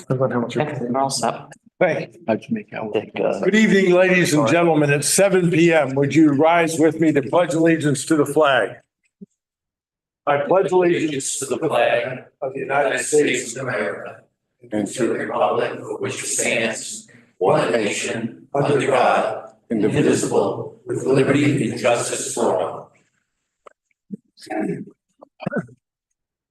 We're all set. Thank you. How'd you make out? Good evening, ladies and gentlemen. It's 7 p.m. Would you rise with me to pledge allegiance to the flag? I pledge allegiance to the flag of the United States of America and to the republic for which it stands, one nation, under God, indivisible, with liberty and justice for all.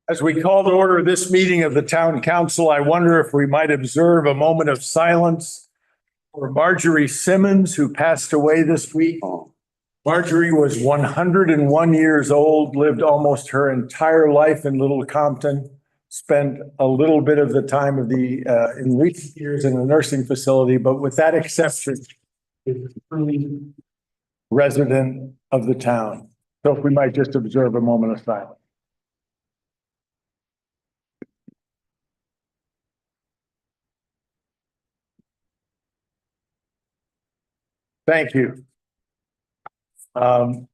As we call to order this meeting of the town council, I wonder if we might observe a moment of silence for Marjorie Simmons, who passed away this week. Marjorie was 101 years old, lived almost her entire life in Little Compton, spent a little bit of the time of in recent years in a nursing facility, but with that exception, is a truly resident of the town. So if we might just observe a moment of silence. Thank you. Are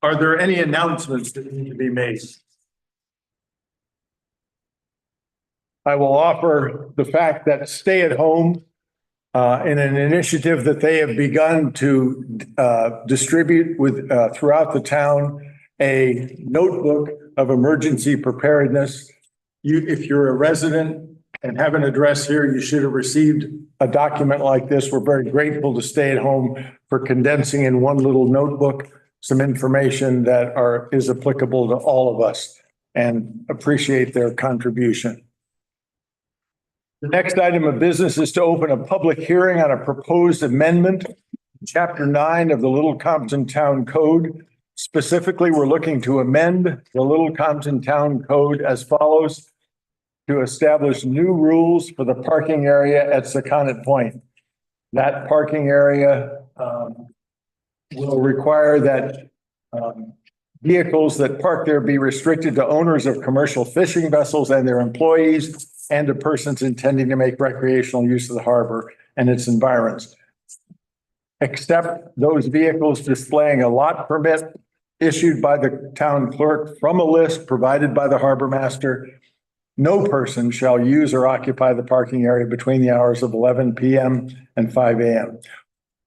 there any announcements that need to be made? I will offer the fact that Stay at Home, in an initiative that they have begun to distribute throughout the town, a notebook of emergency preparedness. If you're a resident and have an address here, you should have received a document like this. We're very grateful to Stay at Home for condensing in one little notebook some information that is applicable to all of us, and appreciate their contribution. The next item of business is to open a public hearing on a proposed amendment, Chapter 9 of the Little Compton Town Code. Specifically, we're looking to amend the Little Compton Town Code as follows: to establish new rules for the parking area at Secundit Point. That parking area will require that vehicles that park there be restricted to owners of commercial fishing vessels and their employees, and to persons intending to make recreational use of the harbor and its environs, except those vehicles displaying a lot permit issued by the town clerk from a list provided by the harbor master. No person shall use or occupy the parking area between the hours of 11 p.m. and 5 a.m.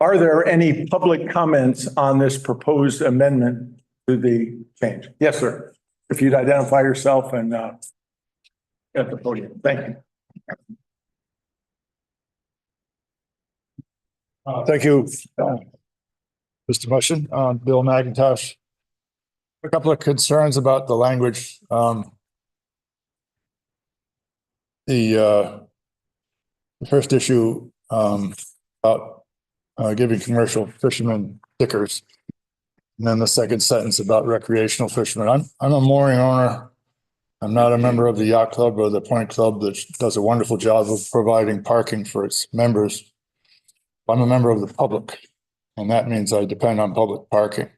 Are there any public comments on this proposed amendment to the change? Yes, sir. If you'd identify yourself and at the podium. Thank you. Thank you, Mr. Mushin. Bill McIntosh. A couple of concerns about the language. The first issue about giving commercial fishermen stickers, and then the second sentence about recreational fishermen. I'm a mooring owner. I'm not a member of the yacht club or the point club that does a wonderful job of providing parking for its members. I'm a member of the public, and that means I depend on public parking.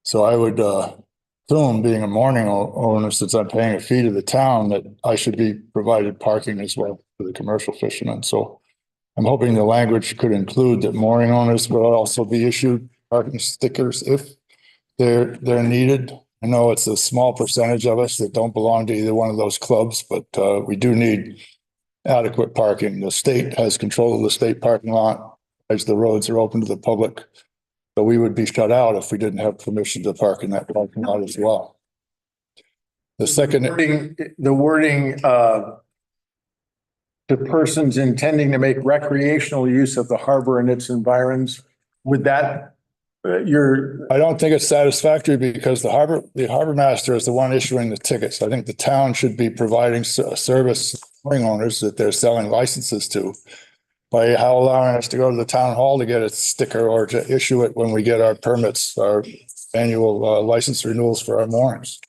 So I would assume, being a mooring owner, since I'm paying a fee to the town, that I should be provided parking as well for the commercial fishermen. So I'm hoping the language could include that mooring owners will also be issued parking stickers if they're needed. I know it's a small percentage of us that don't belong to either one of those clubs, but we do need adequate parking. The state has control of the state parking lot as the roads are open to the public. So we would be shut out if we didn't have permission to park in that parking lot as well. The second the wording to persons intending to make recreational use of the harbor and its environs, would that I don't think it's satisfactory, because the harbor master is the one issuing the tickets. I think the town should be providing a service to mooring owners that they're selling licenses to, by allowing us to go to the town hall to get a sticker or to issue it when we get our permits, our annual license renewals for our moorings.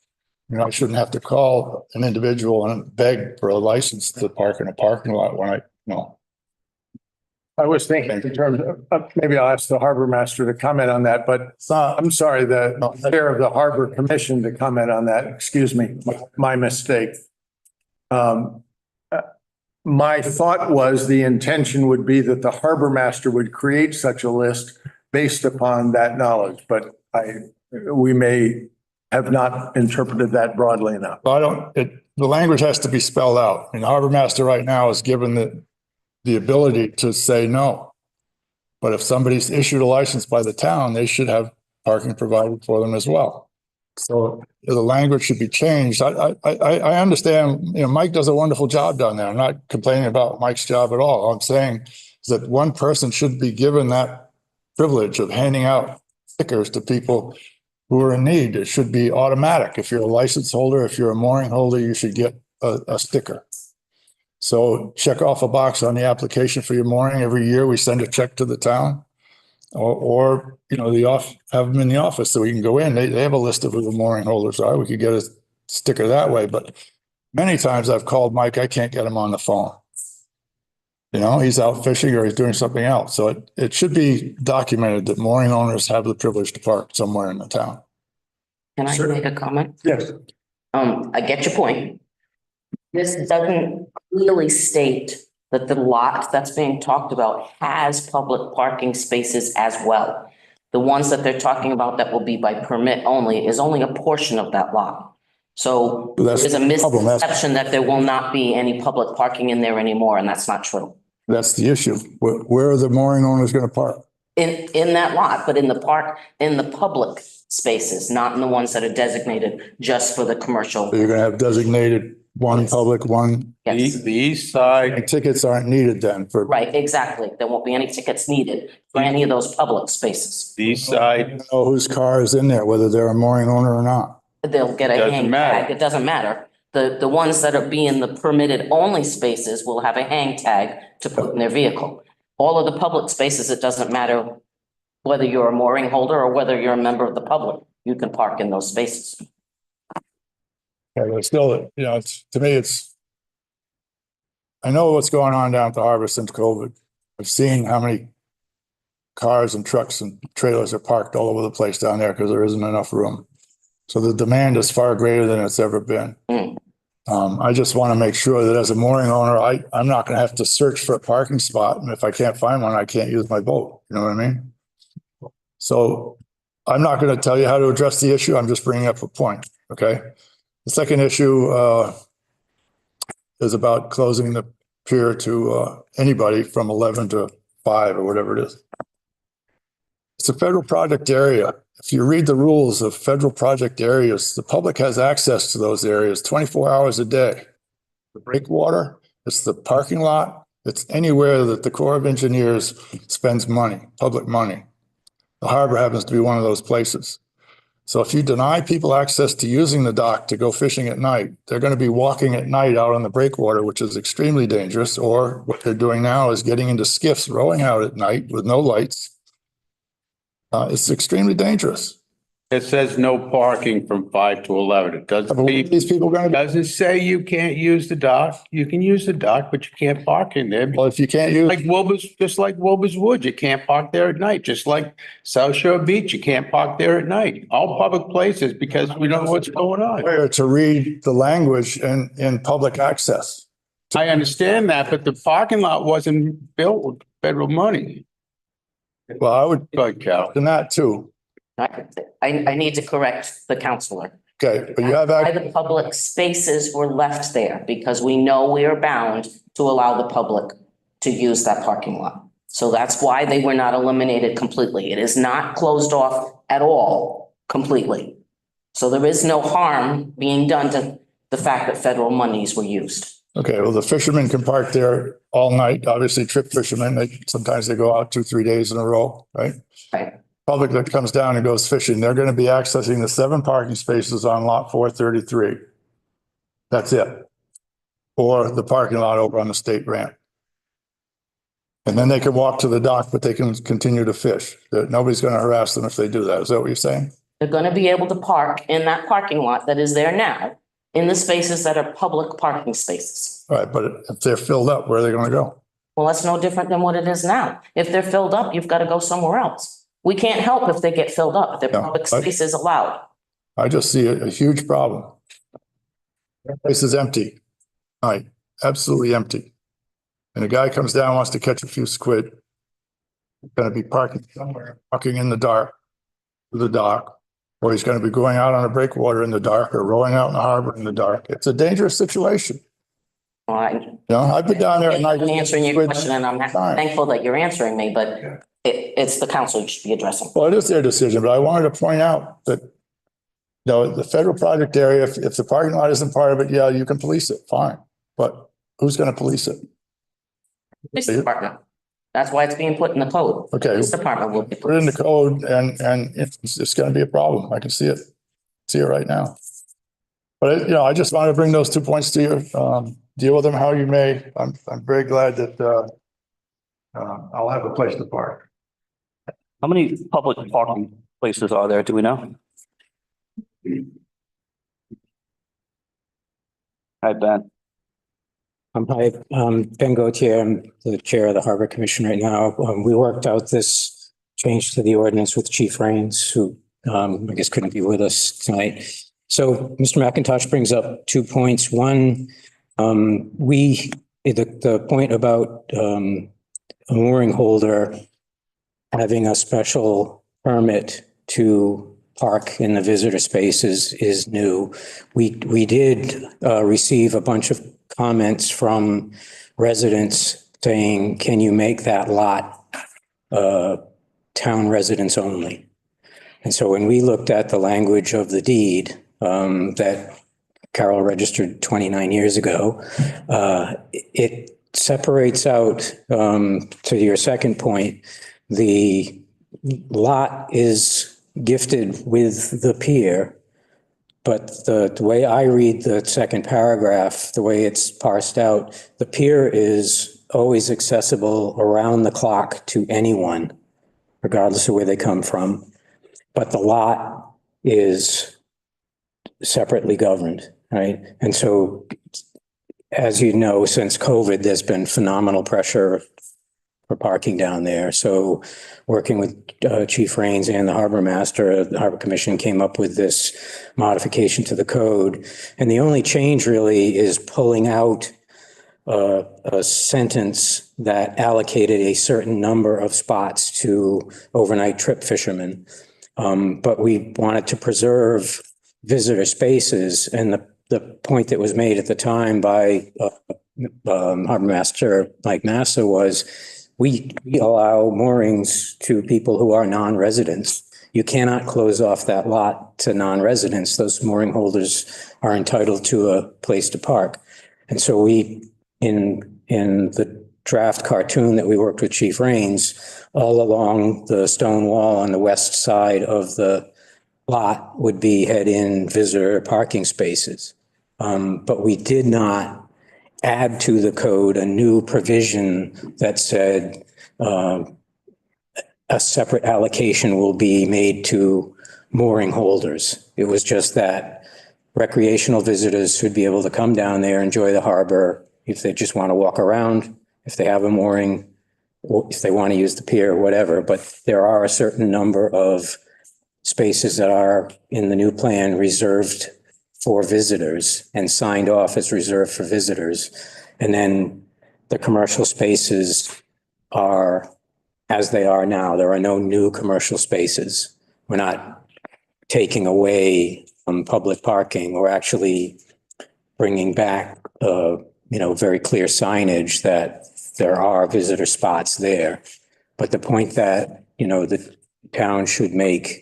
You know, I shouldn't have to call an individual and beg for a license to park in a parking lot when I was thinking in terms of, maybe I'll ask the harbor master to comment on that, but I'm sorry, the chair of the harbor commission to comment on that. Excuse me, my mistake. My thought was the intention would be that the harbor master would create such a list based upon that knowledge, but we may have not interpreted that broadly enough. I don't, the language has to be spelled out. And the harbor master right now is given the ability to say no. But if somebody's issued a license by the town, they should have parking provided for them as well. So the language should be changed. I understand, Mike does a wonderful job down there. I'm not complaining about Mike's job at all. All I'm saying is that one person should be given that privilege of handing out stickers to people who are in need. It should be automatic. If you're a license holder, if you're a mooring holder, you should get a sticker. So check off a box on the application for your mooring. Every year we send a check to the town. Or have them in the office so we can go in. They have a list of who the mooring holders are. We could get a sticker that way. But many times I've called Mike, I can't get him on the phone. He's out fishing or he's doing something else. So it should be documented that mooring owners have the privilege to park somewhere in the town. Can I make a comment? Yes. I get your point. This doesn't clearly state that the lot that's being talked about has public parking spaces as well. The ones that they're talking about that will be by permit only is only a portion of that lot. So there's a misconception that there will not be any public parking in there anymore, and that's not true. That's the issue. Where are the mooring owners going to park? In that lot, but in the park, in the public spaces, not in the ones that are designated just for the commercial. So you're going to have designated one public, one. Yes. The east side, Tickets aren't needed then for. Right, exactly. There won't be any tickets needed for any of those public spaces. the east side, Know whose car is in there, whether they're a mooring owner or not. They'll get a Doesn't hang matter. tag. It doesn't matter. The ones that are being the permitted only spaces will have a hang tag to put in their vehicle. All of the public spaces, it doesn't matter whether you're a mooring holder or whether you're a member of the public, you can park in those spaces. Yeah, but still, to me, I know what's going on down at the harbor since COVID. I've seen how many cars and trucks and trailers are parked all over the place down there because there isn't enough room. So the demand is far greater than it's ever been. Mm. I just want to make sure that as a mooring owner, I'm not going to have to search for a parking spot. And if I can't find one, I can't use my boat. You know what I mean? So I'm not going to tell you how to address the issue. I'm just bringing up a point. Okay. The second issue is about closing the pier to anybody from 11 to 5 or whatever it is. It's a federal project area. If you read the rules of federal project areas, the public has access to those areas 24 hours a day. The breakwater, it's the parking lot, it's anywhere that the Corps of Engineers spends money, public money. The harbor happens to be one of those places. So if you deny people access to using the dock to go fishing at night, they're going to be walking at night out on the breakwater, which is extremely dangerous. Or what they're doing now is getting into skiffs, rowing out at night with no lights. It's extremely dangerous. it says no parking from 5 to 11. It doesn't, These people are going to, doesn't say you can't use the dock. You can use the dock, but you can't park in there. well, if you can't use, Like Wilbur's, just like Wilbur's Wood, you can't park there at night, just like South Shore Beach, you can't park there at night. All public places because we don't know what's going on. where to read the language in public access. I understand that, but the parking lot wasn't built with federal money. Well, I would Good, Cal. do that too. I need to correct the counselor. Okay, but you have, Why the public spaces were left there, because we know we are bound to allow the public to use that parking lot. So that's why they were not eliminated completely. It is not closed off at all completely. So there is no harm being done to the fact that federal monies were used. okay, well, the fishermen can park there all night. Obviously, trip fishermen, sometimes they go out 2-3 days in a row, right? Right. Public that comes down and goes fishing, they're going to be accessing the 7 parking spaces on lot 433. That's it. Or the parking lot over on the state ramp. And then they can walk to the dock, but they can continue to fish. Nobody's going to harass them if they do that. Is that what you're saying? They're going to be able to park in that parking lot that is there now, in the spaces that are public parking spaces. All right, but if they're filled up, where are they going to go? Well, that's no different than what it is now. If they're filled up, you've got to go somewhere else. We can't help if they get filled up. Their Yeah, public space is allowed. I just see a huge problem. That place is empty. Right, absolutely empty. And a guy comes down, wants to catch a few squid. Gonna be parking somewhere, parking in the dark to the dock. or he's going to be going out on a breakwater in the dark or rowing out in the harbor in the dark. It's a dangerous situation. Well, You know, I've been down there at night. I'm answering your with- question and I'm Fine. thankful that you're answering me, but Yeah. it's the council you should be addressing. Well, it is their decision, but I wanted to point out that, you know, the federal project area, if the parking lot isn't part of it, yeah, you can police it, fine. But who's going to police it? Police department. That's why it's being put in the code. Okay. Police department will be. Put it in the code and it's going to be a problem. I can see it. See it right now. But, you know, I just wanted to bring those 2 points to you. Deal with them how you may. I'm very glad that I'll have a place to park. How many public parking places are there? Do we know? Hi, Ben. Hi, Ben Gautier. I'm the chair of the Harbor Commission right now. We worked out this change to the ordinance with Chief Rains, who I guess couldn't be with us tonight. So Mr. McIntosh brings up 2 points. One, the point about a mooring holder having a special permit to park in the visitor spaces is new. We did receive a bunch of comments from residents saying, can you make that lot town residents only? And so when we looked at the language of the deed that Carol registered 29 years ago, it separates out, to your second point, the lot is gifted with the pier, but the way I read the second paragraph, the way it's parsed out, the pier is always accessible around the clock to anyone, regardless of where they come from. But the lot is separately governed, right? And so, as you know, since COVID, there's been phenomenal pressure for parking down there. So working with Chief Rains and the Harbor Master, the Harbor Commission came up with this modification to the code. And the only change really is pulling out a sentence that allocated a certain number of spots to overnight trip fishermen. But we wanted to preserve visitor spaces, and the point that was made at the time by Harbor Master Mike Massa was we allow moorings to people who are non-residents. You cannot close off that lot to non-residents. Those mooring holders are entitled to a place to park. And so we, in the draft cartoon that we worked with Chief Rains, all along the stone wall on the west side of the lot would be head-in visitor parking spaces. But we did not add to the code a new provision that said a separate allocation will be made to mooring holders. It was just that recreational visitors should be able to come down there, enjoy the harbor if they just want to walk around, if they have a mooring, or if they want to use the pier, whatever. But there are a certain number of spaces that are in the new plan reserved for visitors and signed off as reserved for visitors. And then the commercial spaces are as they are now. There are no new commercial spaces. We're not taking away public parking. We're actually bringing back, very clear signage that there are visitor spots there. But the point that, the town should make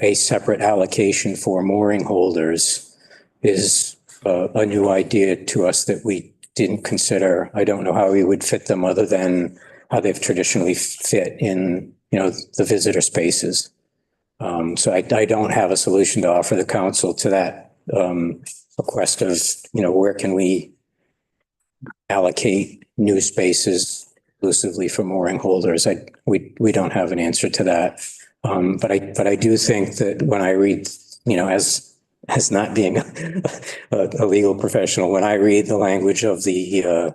a separate allocation for mooring holders is a new idea to us that we didn't consider. I don't know how we would fit them other than how they've traditionally fit in, the visitor spaces. So I don't have a solution to offer the council to that request of, where can we allocate new spaces exclusively for mooring holders? We don't have an answer to that. But I do think that when I read, as not being a legal professional, when I read the language of the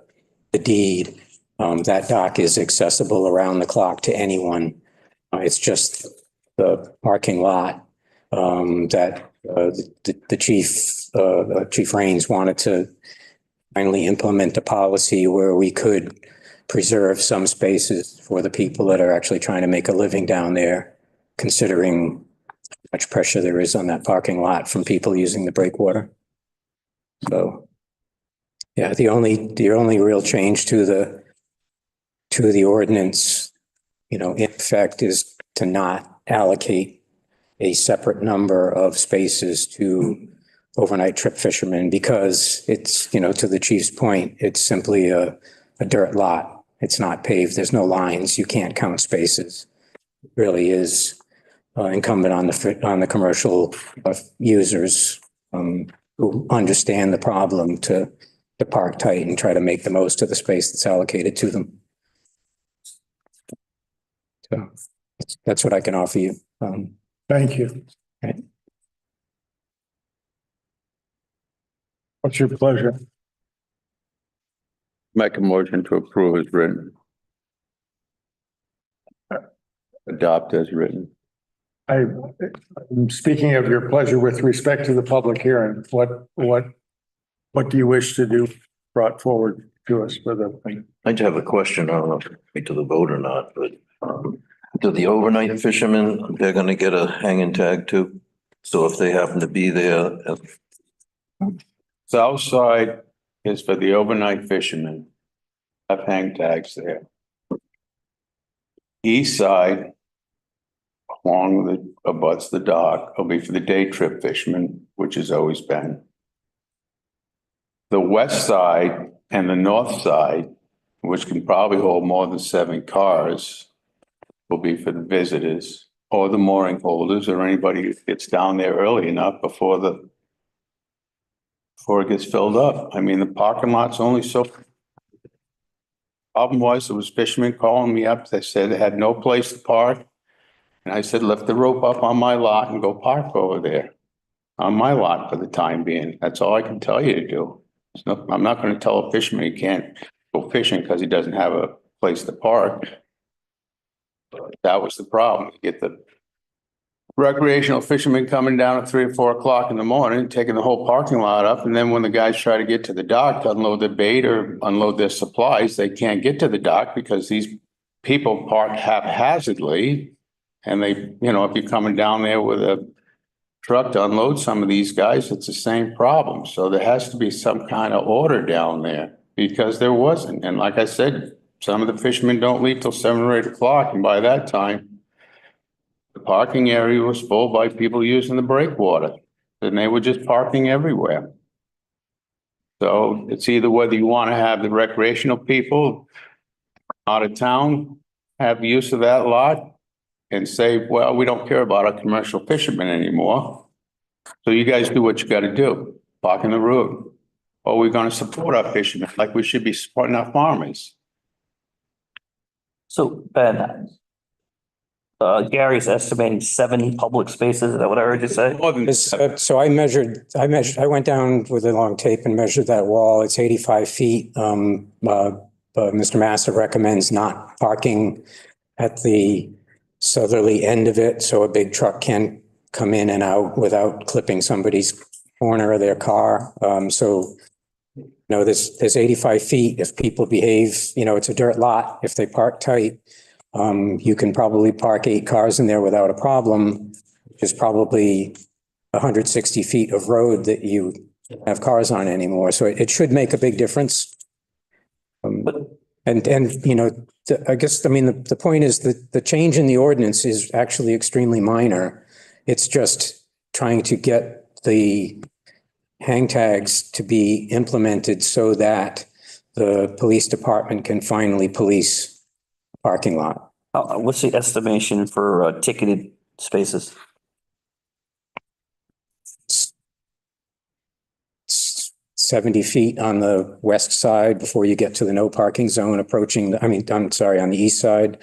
deed, that dock is accessible around the clock to anyone. It's just the parking lot that the Chief Rains wanted to finally implement a policy where we could preserve some spaces for the people that are actually trying to make a living down there, considering much pressure there is on that parking lot from people using the breakwater. So, yeah, the only real change to the ordinance, in effect, is to not allocate a separate number of spaces to overnight trip fishermen, because it's, to the chief's point, it's simply a dirt lot. It's not paved. There's no lines. You can't count spaces. It really is incumbent on the commercial users who understand the problem to park tight and try to make the most of the space that's allocated to them. So that's what I can offer you. Thank you. Right. What's your pleasure? Make a motion to approve as written. Adopt as written. I'm speaking of your pleasure with respect to the public hearing. What do you wish to do brought forward to us for the thing? I just have a question. I don't know if it's to the vote or not, but do the overnight fishermen, they're gonna get a hanging tag too? So if they happen to be there, South side is for the overnight fishermen. Have hang tags there. East side, along the abuts the dock, will be for the day trip fishermen, which has always been. The west side and the north side, which can probably hold more than 7 cars, will be for the visitors or the mooring holders or anybody who gets down there early enough before it gets filled up. I mean, the parking lot's only so. Problem was, there was fishermen calling me up. They said they had no place to park. And I said, lift the rope up on my lot and go park over there on my lot for the time being. That's all I can tell you to do. I'm not going to tell a fisherman he can't go fishing because he doesn't have a place to park. But that was the problem. You get the recreational fishermen coming down at 3 or 4 o'clock in the morning, taking the whole parking lot up. And then when the guys try to get to the dock to unload their bait or unload their supplies, they can't get to the dock because these people park haphazardly. And they, if you're coming down there with a truck to unload some of these guys, it's the same problem. So there has to be some kind of order down there because there wasn't. And like I said, some of the fishermen don't leave till 7 or 8 o'clock. And by that time, the parking area was full by people using the breakwater, and they were just parking everywhere. So it's either whether you want to have the recreational people out of town have use of that lot and say, well, we don't care about our commercial fishermen anymore. So you guys do what you got to do, park in the road. Or we're going to support our fishermen like we should be supporting our farmers. So Ben, Gary's estimating 70 public spaces. Is that what I heard you say? More than So I went down with a long tape and measured that wall. It's 85 feet. Mr. Massa recommends not parking at the southerly end of it, so a big truck can't come in and out without clipping somebody's corner of their car. There's 85 feet. If people behave, it's a dirt lot. If they park tight, you can probably park 8 cars in there without a problem, which is probably 160 feet of road that you don't have cars on anymore. So it should make a big difference. The point is that the change in the ordinance is actually extremely minor. It's just trying to get the hang tags to be implemented so that the police department can finally police the parking lot. What's the estimation for ticketed spaces? 70 feet on the west side before you get to the no parking zone on the east side.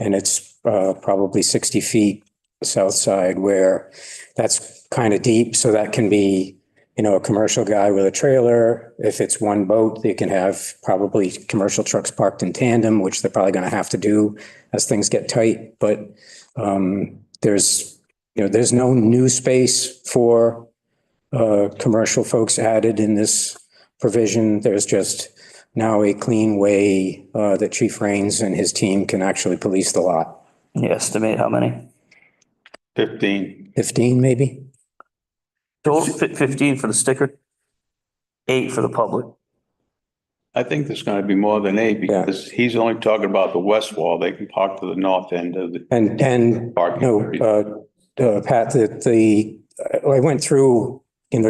And it's probably 60 feet the south side where that's kind of deep. So that can be, a commercial guy with a trailer. If it's one boat, they can have probably commercial trucks parked in tandem, which they're probably going to have to do as things get tight. But there's no new space for commercial folks added in this provision. There's just now a clean way that Chief Rains and his team can actually police the lot. Can you estimate how many? 15. 15 maybe? Total 15 for the sticker, 8 for the public. I think there's gonna be more than 8 because he's only talking about the west wall. They can park to the north end of the And, parking no, area. Pat, I went through,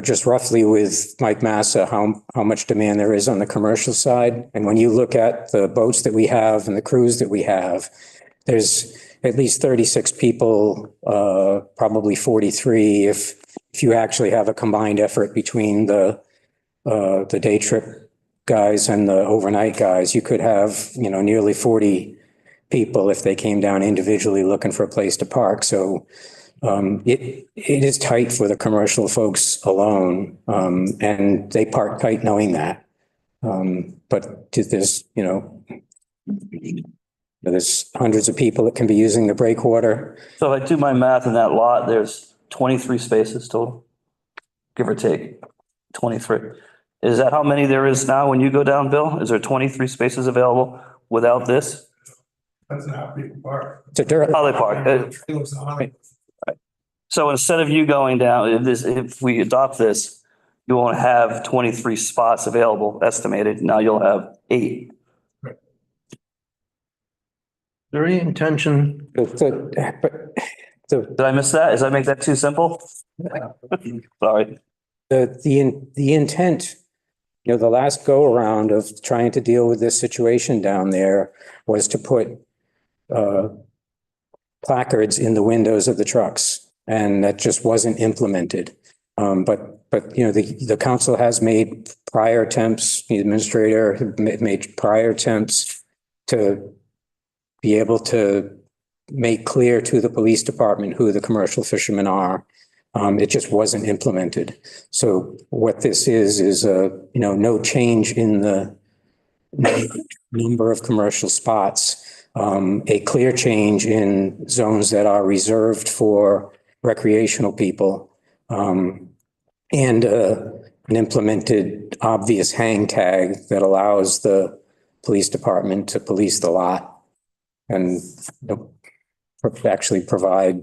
just roughly with Mike Massa, how much demand there is on the commercial side. And when you look at the boats that we have and the crews that we have, there's at least 36 people, probably 43 if you actually have a combined effort between the day trip guys and the overnight guys. You could have, nearly 40 people if they came down individually looking for a place to park. So it is tight for the commercial folks alone, and they park tight knowing that. But there's hundreds of people that can be using the breakwater. So if I do my math in that lot, there's 23 spaces total, give or take, 23. Is that how many there is now when you go down, Bill? Is there 23 spaces available without this? That's not how people park. It's a dirt. How they park? So instead of you going down, if we adopt this, you won't have 23 spots available estimated. Now you'll have 8. There any intention, Did I miss that? Does that make that too simple? Sorry. The intent, the last go around of trying to deal with this situation down there was to put placards in the windows of the trucks, and that just wasn't implemented. But the council has made prior attempts, the administrator made prior attempts to be able to make clear to the police department who the commercial fishermen are. It just wasn't implemented. So what this is no change in the number of commercial spots, a clear change in zones that are reserved for recreational people, and an implemented obvious hang tag that allows the police department to police the lot and actually provide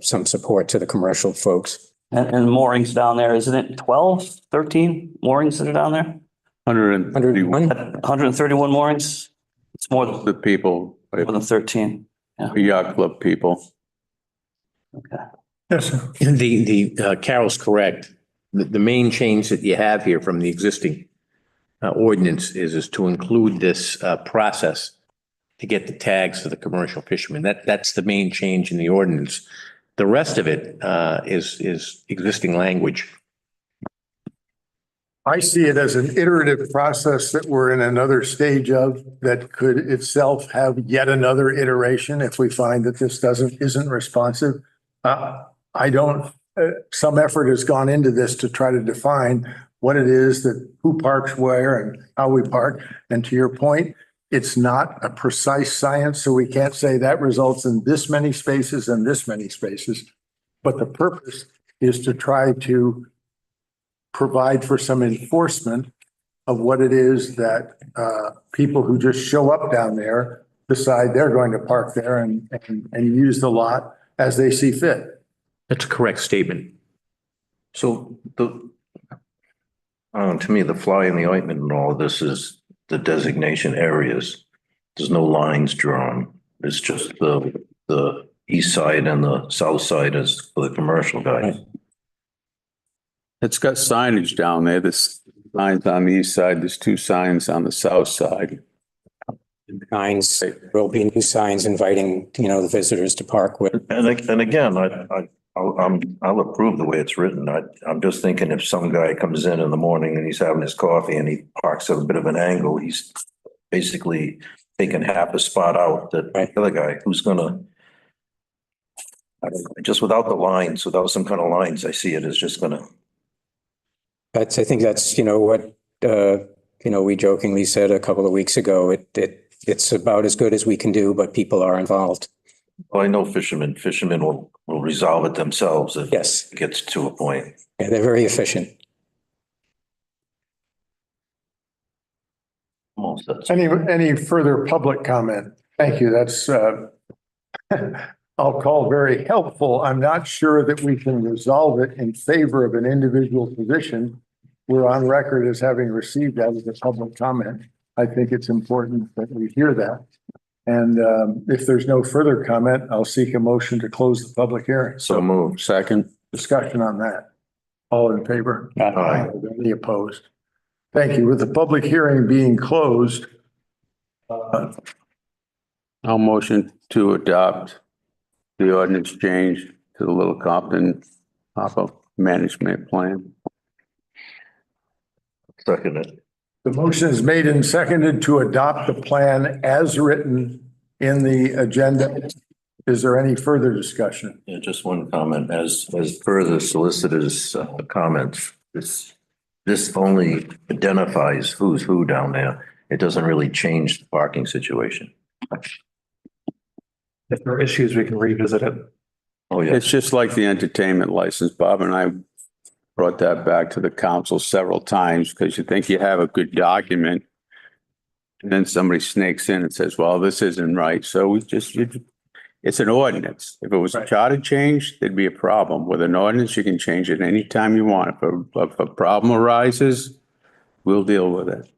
some support to the commercial folks. And moorings down there, isn't it 12, 13 moorings that are down there? 131 131 moorings? It's more than, the people, more than 13. yacht club people. Okay. Yes, sir. Carol's correct. The main change that you have here from the existing ordinance is to include this process to get the tags for the commercial fishermen. That's the main change in the ordinance. The rest of it is existing language. I see it as an iterative process that we're in another stage of that could itself have yet another iteration if we find that this isn't responsive. Some effort has gone into this to try to define what it is that who parks where and how we park. And to your point, it's not a precise science, so we can't say that results in this many spaces and this many spaces. But the purpose is to try to provide for some enforcement of what it is that people who just show up down there decide they're going to park there and use the lot as they see fit. That's a correct statement. so to me, the fly in the ointment in all of this is the designation areas. There's no lines drawn. It's just the east side and the south side is for the commercial guys. It's got signage down there. There's signs on the east side. There's 2 signs on the south side. Signs, will be new signs inviting, the visitors to park with. And again, I'll approve the way it's written. I'm just thinking if some guy comes in the morning and he's having his coffee and he parks at a bit of an angle, he's basically taking half a spot out that the other guy who's gonna, just without the lines, without some kind of lines, I see it as just gonna. I think that's, what, we jokingly said a couple of weeks ago. It's about as good as we can do, but people are involved. Well, I know fishermen will resolve it themselves if Yes. it gets to a point. Yeah, they're very efficient. Almost, that's. Any further public comment? Thank you. That's I'll call very helpful. I'm not sure that we can resolve it in favor of an individual position. We're on record as having received that as a public comment. I think it's important that we hear that. And if there's no further comment, I'll seek a motion to close the public hearing. So moved. Second. Discussion on that. All in favor? Aye. Any opposed? Thank you. With the public hearing being closed, I'll motion to adopt the ordinance change to the Little Compton pop-up management plan. Second it. the motion is made and seconded to adopt the plan as written in the agenda. Is there any further discussion? Yeah, just one comment, as per the solicitor's comments, this only identifies who's who down there. It doesn't really change the parking situation. If there are issues, we can revisit it. Oh, yeah. It's just like the entertainment license. Bob and I brought that back to the council several times because you think you have a good document. And then somebody snakes in and says, well, this isn't right. So we just, it's an ordinance. If it was a Right. charter change, there'd be a problem. With an ordinance, you can change it anytime you want. If a problem arises, we'll deal with it.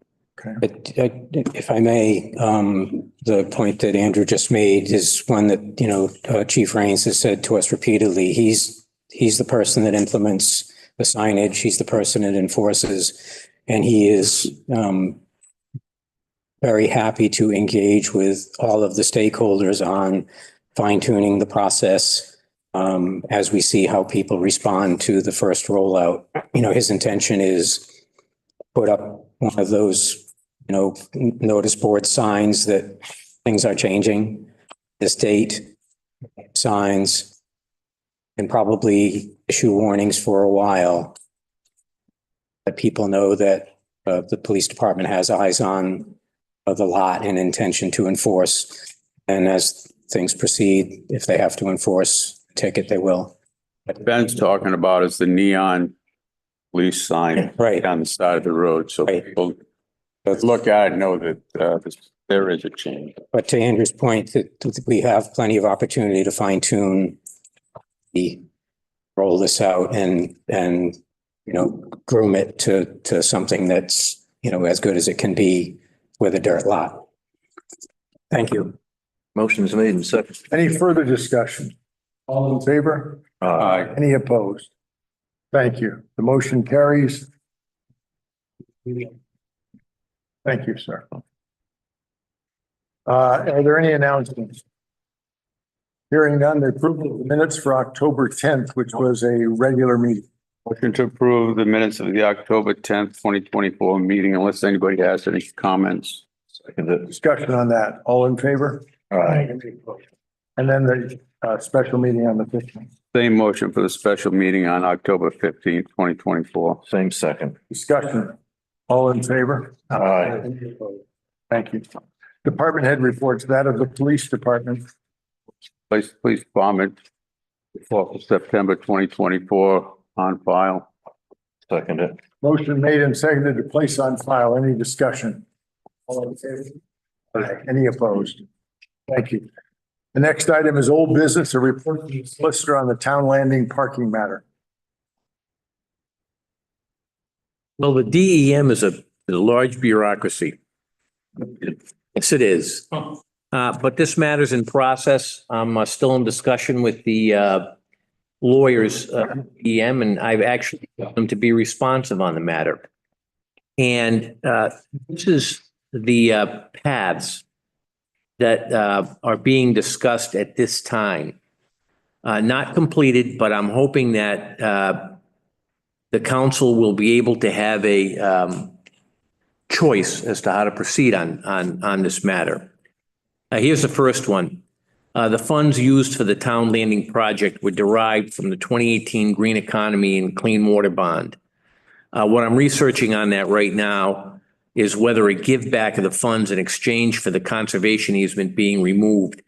But if I may, the point that Andrew just made is one that, Chief Raines has said to us repeatedly. He's the person that implements the signage. He's the person that enforces, and he is very happy to engage with all of the stakeholders on fine tuning the process as we see how people respond to the first rollout. His intention is put up one of those notice board signs that things are changing, this date, signs, and probably issue warnings for a while. That people know that the police department has eyes on the lot and intention to enforce. And as things proceed, if they have to enforce a ticket, they will. What Ben's talking about is the neon police sign Right. on the side of the road. So Right. people that look at it know that there is a change. But to Andrew's point, that we have plenty of opportunity to fine tune roll this out and groom it to something that's, as good as it can be with a dirt lot. Thank you. Motion is made and second. Any further discussion? All in favor? Any opposed? Thank you. The motion carries. Thank you, sir. Are there any announcements? Hearing none, the approval of the minutes for October 10th, which was a regular meeting. Motion to approve the minutes of the October 10th, 2024 meeting unless anybody has any comments. Second it. Discussion on that. All in favor? Aye. And then the special meeting on the 15th. Same motion for the special meeting on October 15th, 2024. Same second. Discussion. All in favor? Aye. Thank you. Department head reports, that of the police department. Police department, 4th of September, 2024 on file. Second it. Motion made and seconded to place on file. Any discussion? All in favor? Aye. Any opposed? Thank you. The next item is old business, a report from the solicitor on the town landing parking matter. Well, the DEM is a large bureaucracy. Yes, it is. But this matter's in process. I'm still in discussion with the lawyers, DEM, and I've actually got them to be responsive on the matter. And this is the paths that are being discussed at this time. Not completed, but I'm hoping that the council will be able to have a choice as to how to proceed on this matter. Here's the first one. The funds used for the town landing project were derived from the 2018 Green Economy and Clean Water Bond. What I'm researching on that right now is whether a give back of the funds in exchange for the conservation easement being removed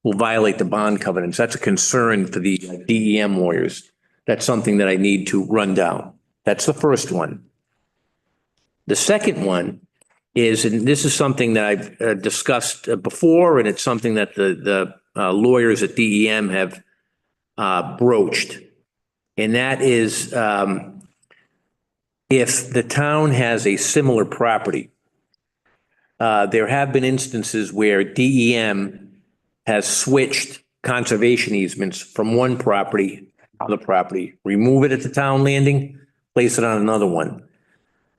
will violate the bond covenants. That's a concern for the DEM lawyers. That's something that I need to run down. That's the first one. The second one is, and this is something that I've discussed before, and it's something that the lawyers at DEM have broached. And that is, if the town has a similar property, there have been instances where DEM has switched conservation easements from one property to another property, remove it at the town landing, place it on another one.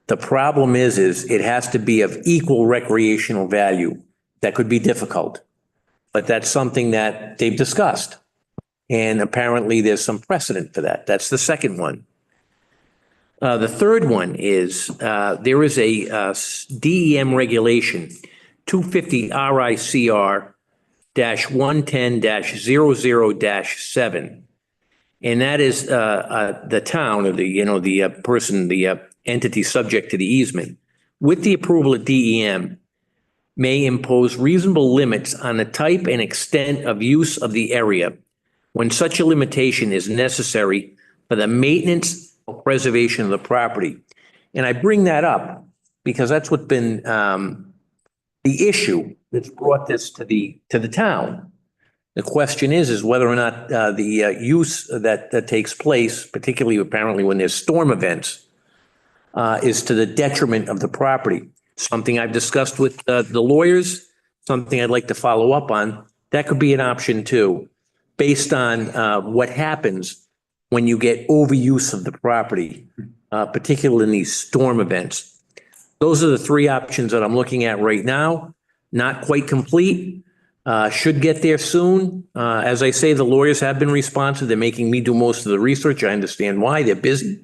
The problem is it has to be of equal recreational value. That could be difficult, but that's something that they've discussed. And apparently there's some precedent for that. That's the second one. The third one is, there is a DEM regulation, 250 RICR -110-00-7. And that is, the town or the person, the entity subject to the easement, with the approval of DEM, may impose reasonable limits on the type and extent of use of the area when such a limitation is necessary for the maintenance or preservation of the property. And I bring that up because that's what's been the issue that's brought this to the town. The question is whether or not the use that takes place, particularly apparently when there's storm events, is to the detriment of the property. Something I've discussed with the lawyers, something I'd like to follow up on. That could be an option too, based on what happens when you get overuse of the property, particularly in these storm events. Those are the three options that I'm looking at right now. Not quite complete, should get there soon. As I say, the lawyers have been responsive. They're making me do most of the research. I understand why, they're busy.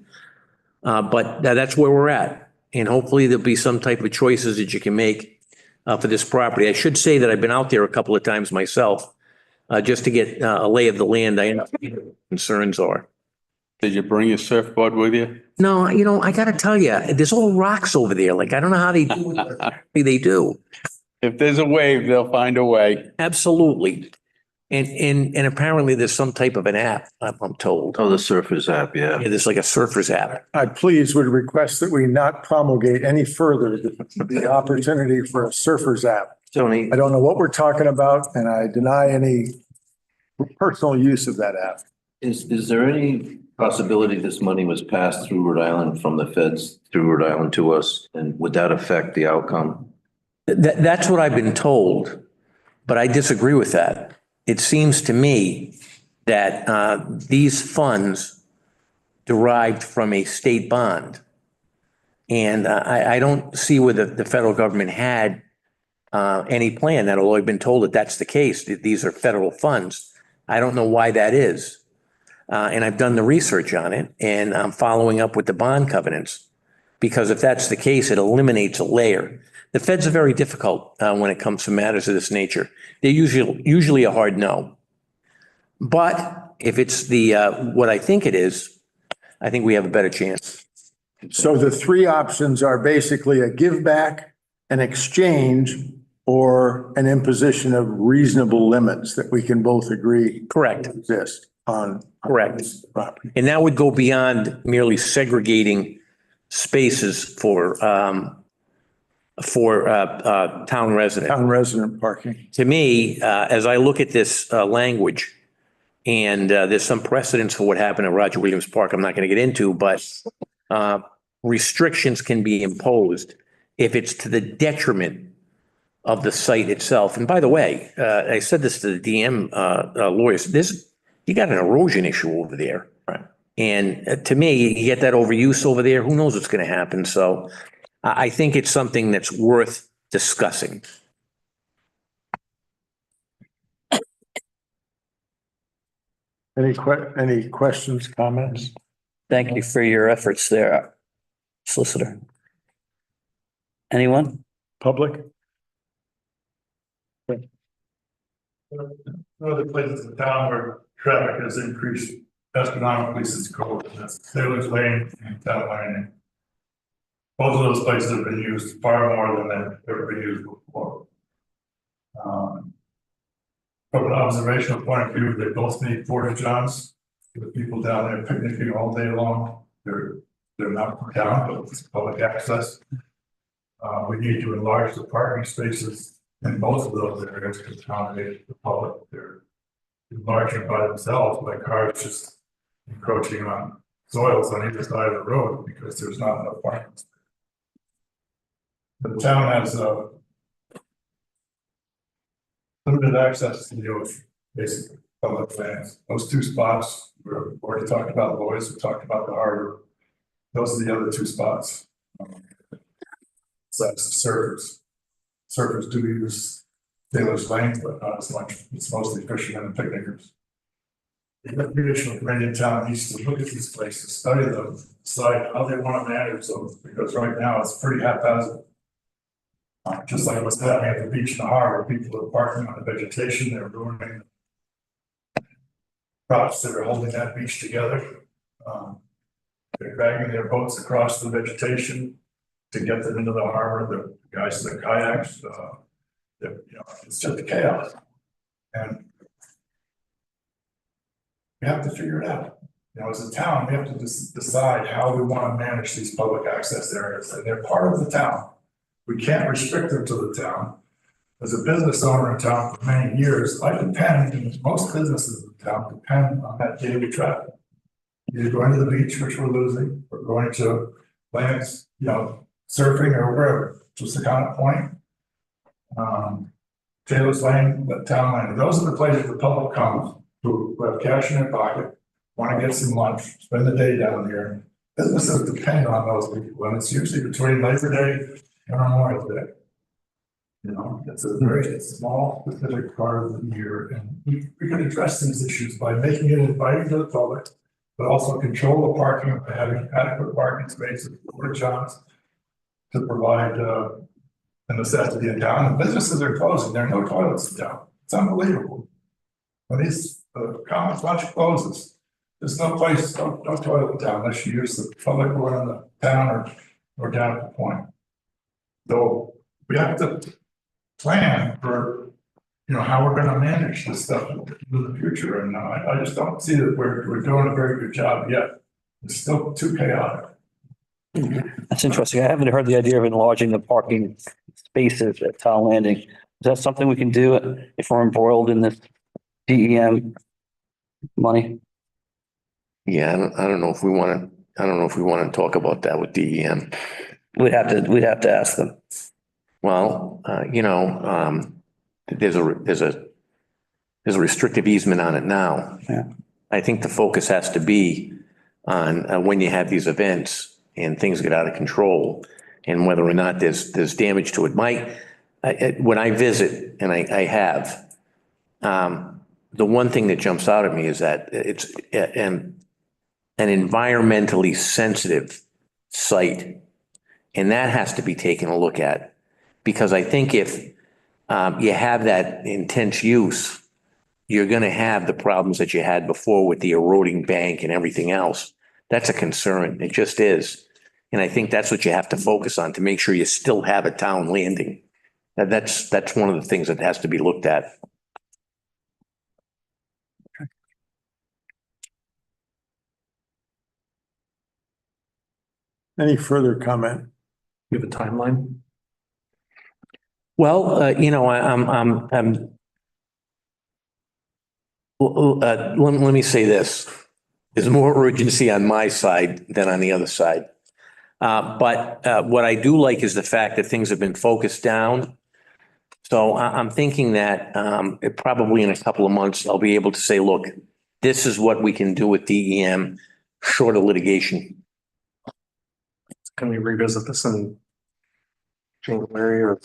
But that's where we're at. And hopefully there'll be some type of choices that you can make for this property. I should say that I've been out there a couple of times myself, just to get a lay of the land. I know what the concerns are. Did you bring your surfboard with you? No, I gotta tell you, there's all rocks over there. Like, I don't know how they do it. but They do. If there's a wave, they'll find a way. Absolutely. And apparently there's some type of an app, I'm told. Oh, the Surfers app, yeah. Yeah, there's like a surfer's app. I please would request that we not promulgate any further the opportunity for a surfer's app. Tony, I don't know what we're talking about, and I deny any personal use of that app. is there any possibility this money was passed through Rhode Island from the feds through Rhode Island to us? And would that affect the outcome? That's what I've been told, but I disagree with that. It seems to me that these funds derived from a state bond. And I don't see where the federal government had any plan that, although I've been told that that's the case, that these are federal funds. I don't know why that is. And I've done the research on it, and I'm following up with the bond covenants. Because if that's the case, it eliminates a layer. The feds are very difficult when it comes to matters of this nature. They're usually a hard no. But if it's the what I think it is, I think we have a better chance. So the three options are basically a give back, an exchange, or an imposition of reasonable limits that we can both agree Correct. exist on. Correct. this property. And that would go beyond merely segregating spaces for town residents. Town resident parking. To me, as I look at this language, and there's some precedents for what happened at Roger Williams Park I'm not going to get into, but restrictions can be imposed if it's to the detriment of the site itself. And by the way, I said this to the DM lawyers, you got an erosion issue over there. Right. And to me, you get that overuse over there, who knows what's going to happen? So I think it's something that's worth discussing. Any questions, comments? Thank you for your efforts there, solicitor. Anyone? Public? Other places in town where traffic has increased astronomically since COVID, that's Taylor's Lane and Town Line. Both of those places have been used far more than they've ever been used before. From an observational point of view, they both need porta johns. The people down there picnicking all day long. They're not down, but it's public access. We need to enlarge the parking spaces in both of those areas to accommodate the public. They're enlarging by themselves by cars just encroaching on soils on either side of the road because there's not enough parking. The town has limited access to the basic public lands. Those two spots, we've already talked about Lloyd's, we talked about the harbor. Those are the other two spots. So that's the surfers. Surfers do use Taylor's Lane, but not as much. It's mostly fishermen and picnickers. The recreational committee in town needs to look at these places, study them, decide how they want to manage them, because right now it's pretty haphazard. Just like what's happening at the beach and the harbor, people are parking on the vegetation, they're ruining props that are holding that beach together. They're dragging their boats across the vegetation to get them into the harbor. The guys in the kayaks, it's just chaos. And we have to figure it out. As a town, we have to decide how we want to manage these public access areas, and they're part of the town. We can't restrict them to the town. As a business owner in town for many years, I depend, and most businesses in town depend on that daily traffic. Either going to the beach, which we're losing, or going to lands, surfing or wherever, just the kind of point. Taylor's Lane, the town line, those are the places the public comes who have cash in their pocket, want to get some lunch, spend the day down there. Businesses depend on those people, and it's usually between Labor Day and Memorial Day. It's a very small, specific part of the year, and we can address these issues by making it inviting to the public, but also control the parking by having adequate parking spaces for jobs to provide a necessity in town. And businesses are closing. There are no toilets in town. It's unbelievable. When these Commons Lunch closes, there's no place, no toilet in town unless you use the public one in the town or down at the point. So we have to plan for, how we're going to manage this stuff in the future. And I just don't see that we're doing a very good job yet. It's still too chaotic. That's interesting. I haven't heard the idea of enlarging the parking spaces at Town Landing. Is that something we can do if we're embroiled in this DEM money? Yeah, I don't know if we want to talk about that with DEM. We'd have to ask them. Well, there's a restrictive easement on it now. Yeah. I think the focus has to be on when you have these events and things get out of control and whether or not there's damage to it. When I visit, and I have, the one thing that jumps out at me is that it's an environmentally sensitive site. And that has to be taken a look at, because I think if you have that intense use, you're going to have the problems that you had before with the eroding bank and everything else. That's a concern. It just is. And I think that's what you have to focus on to make sure you still have a town landing. That's one of the things that has to be looked at. Any further comment? You have a timeline? Well, let me say this. There's more urgency on my side than on the other side. But what I do like is the fact that things have been focused down. So I'm thinking that probably in a couple of months, I'll be able to say, look, this is what we can do with DEM, short of litigation. Can we revisit this in January or?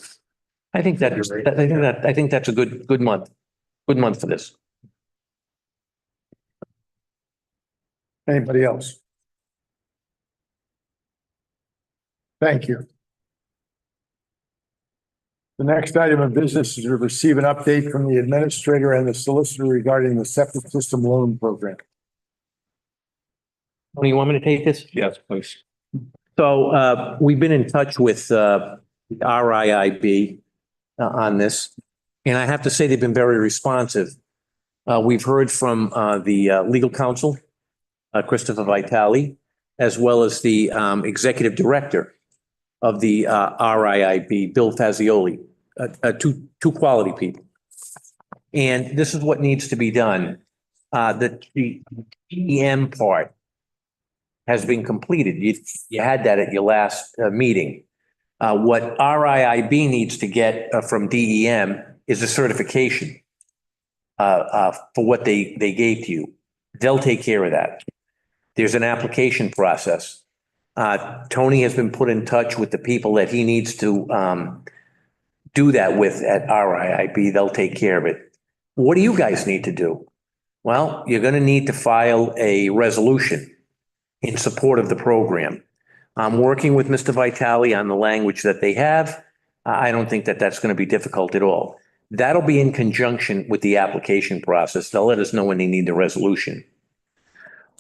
I think that's a good month for this. Anybody else? Thank you. The next item of business is to receive an update from the administrator and the solicitor regarding the septic system loan program. Oh, you want me to take this? Yes, please. So we've been in touch with RIIB on this, and I have to say they've been very responsive. We've heard from the legal counsel, Christopher Vitale, as well as the executive director of the RIIB, Bill Fazioli. two quality people. And this is what needs to be done. The EM part has been completed. You had that at your last meeting. What RIIB needs to get from DEM is a certification for what they gave to you. They'll take care of that. There's an application process. Tony has been put in touch with the people that he needs to do that with at RIIB. They'll take care of it. What do you guys need to do? Well, you're going to need to file a resolution in support of the program. I'm working with Mr. Vitale on the language that they have. I don't think that that's going to be difficult at all. That'll be in conjunction with the application process. They'll let us know when they need the resolution.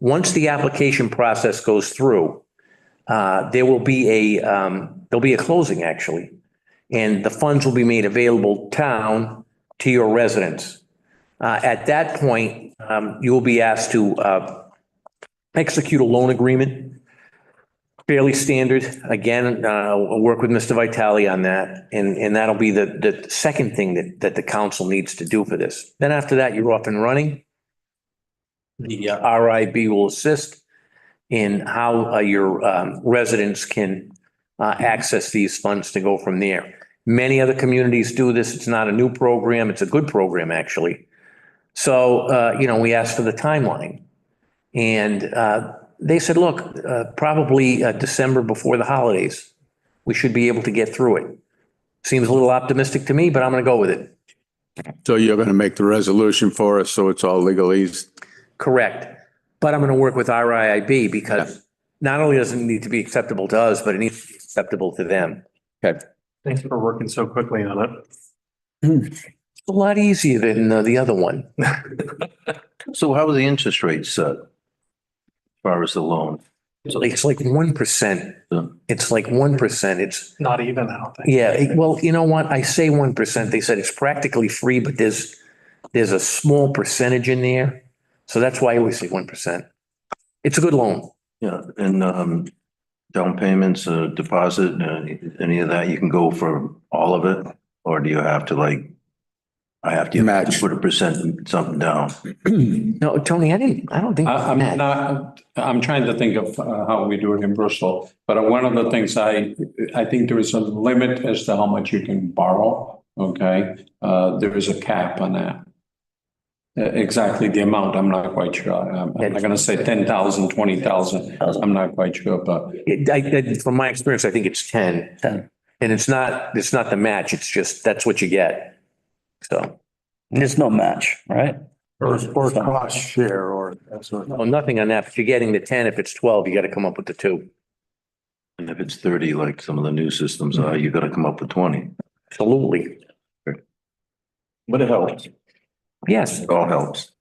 Once the application process goes through, there will be there'll be a closing actually, and the funds will be made available town to your residents. At that point, you will be asked to execute a loan agreement, fairly standard. Again, I'll work with Mr. Vitale on that, and that'll be the second thing that the council needs to do for this. Then after that, you're off and running. The RIB will assist in how your residents can access these funds to go from there. Many other communities do this. It's not a new program. It's a good program, actually. So, we asked for the timeline. And they said, look, probably December before the holidays, we should be able to get through it. Seems a little optimistic to me, but I'm going to go with it. So you're going to make the resolution for us, so it's all legalese? Correct. But I'm going to work with RIIB because not only does it need to be acceptable to us, but it needs to be acceptable to them. Okay. Thanks for working so quickly on it. It's a lot easier than the other one. So how are the interest rates set? As far as the loan? It's like 1%. It's like 1%. It's Not even, I don't think. yeah. Well, you know what? I say 1%. They said it's practically free, but there's a small percentage in there. So that's why I always say 1%. It's a good loan. Yeah, and down payments, deposit, any of that, you can go for all of it? Or do you have to I have to Match. put a percent something down? No, Tony, I don't think. I'm trying to think of how we do it in Bristol, but one of the things I think there is a limit as to how much you can borrow, okay? There is a cap on that. Exactly the amount, I'm not quite sure. I'm not gonna say 10,000, 20,000. I'm not quite sure, but From my experience, I think it's 10. 10. And it's not the match. It's just, that's what you get. So, There's no match, right? Or cost share or that sort of. no, nothing on that. But you're getting the 10. If it's 12, you got to come up with the 2. And if it's 30, like some of the new systems are, you gotta come up with 20. Absolutely. But it helps. Yes. It all helps.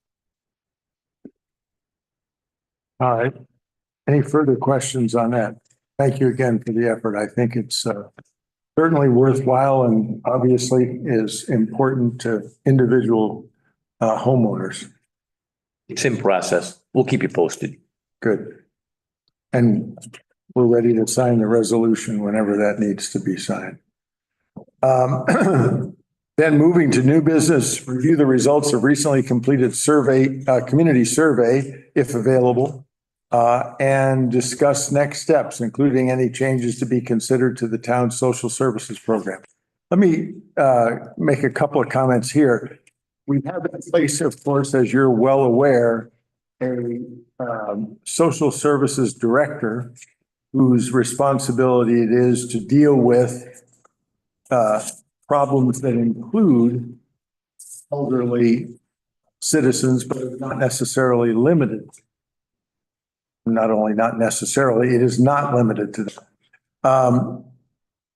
All right. Any further questions on that? Thank you again for the effort. I think it's certainly worthwhile and obviously is important to individual homeowners. It's in process. We'll keep you posted. Good. And we're ready to sign the resolution whenever that needs to be signed. Then moving to new business, review the results of recently completed survey, community survey, if available, and discuss next steps, including any changes to be considered to the town's social services program. Let me make a couple of comments here. We have in place, of course, as you're well aware, a social services director whose responsibility it is to deal with problems that include elderly citizens, but not necessarily limited. Not only not necessarily, it is not limited to that.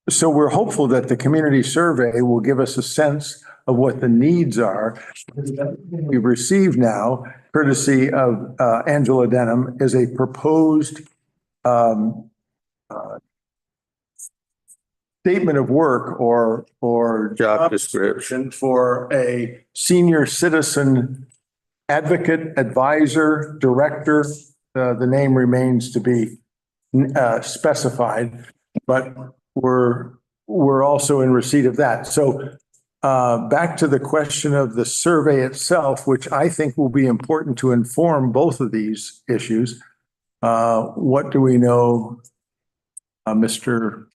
So we're hopeful that the community survey will give us a sense of what the needs are. We've received now, courtesy of Angela Denham, is a proposed statement of work or job description for a senior citizen advocate, advisor, director. The name remains to be specified, but we're we're also in receipt of that. So back to the question of the survey itself, which I think will be important to inform both of these issues. What do we know, Mr.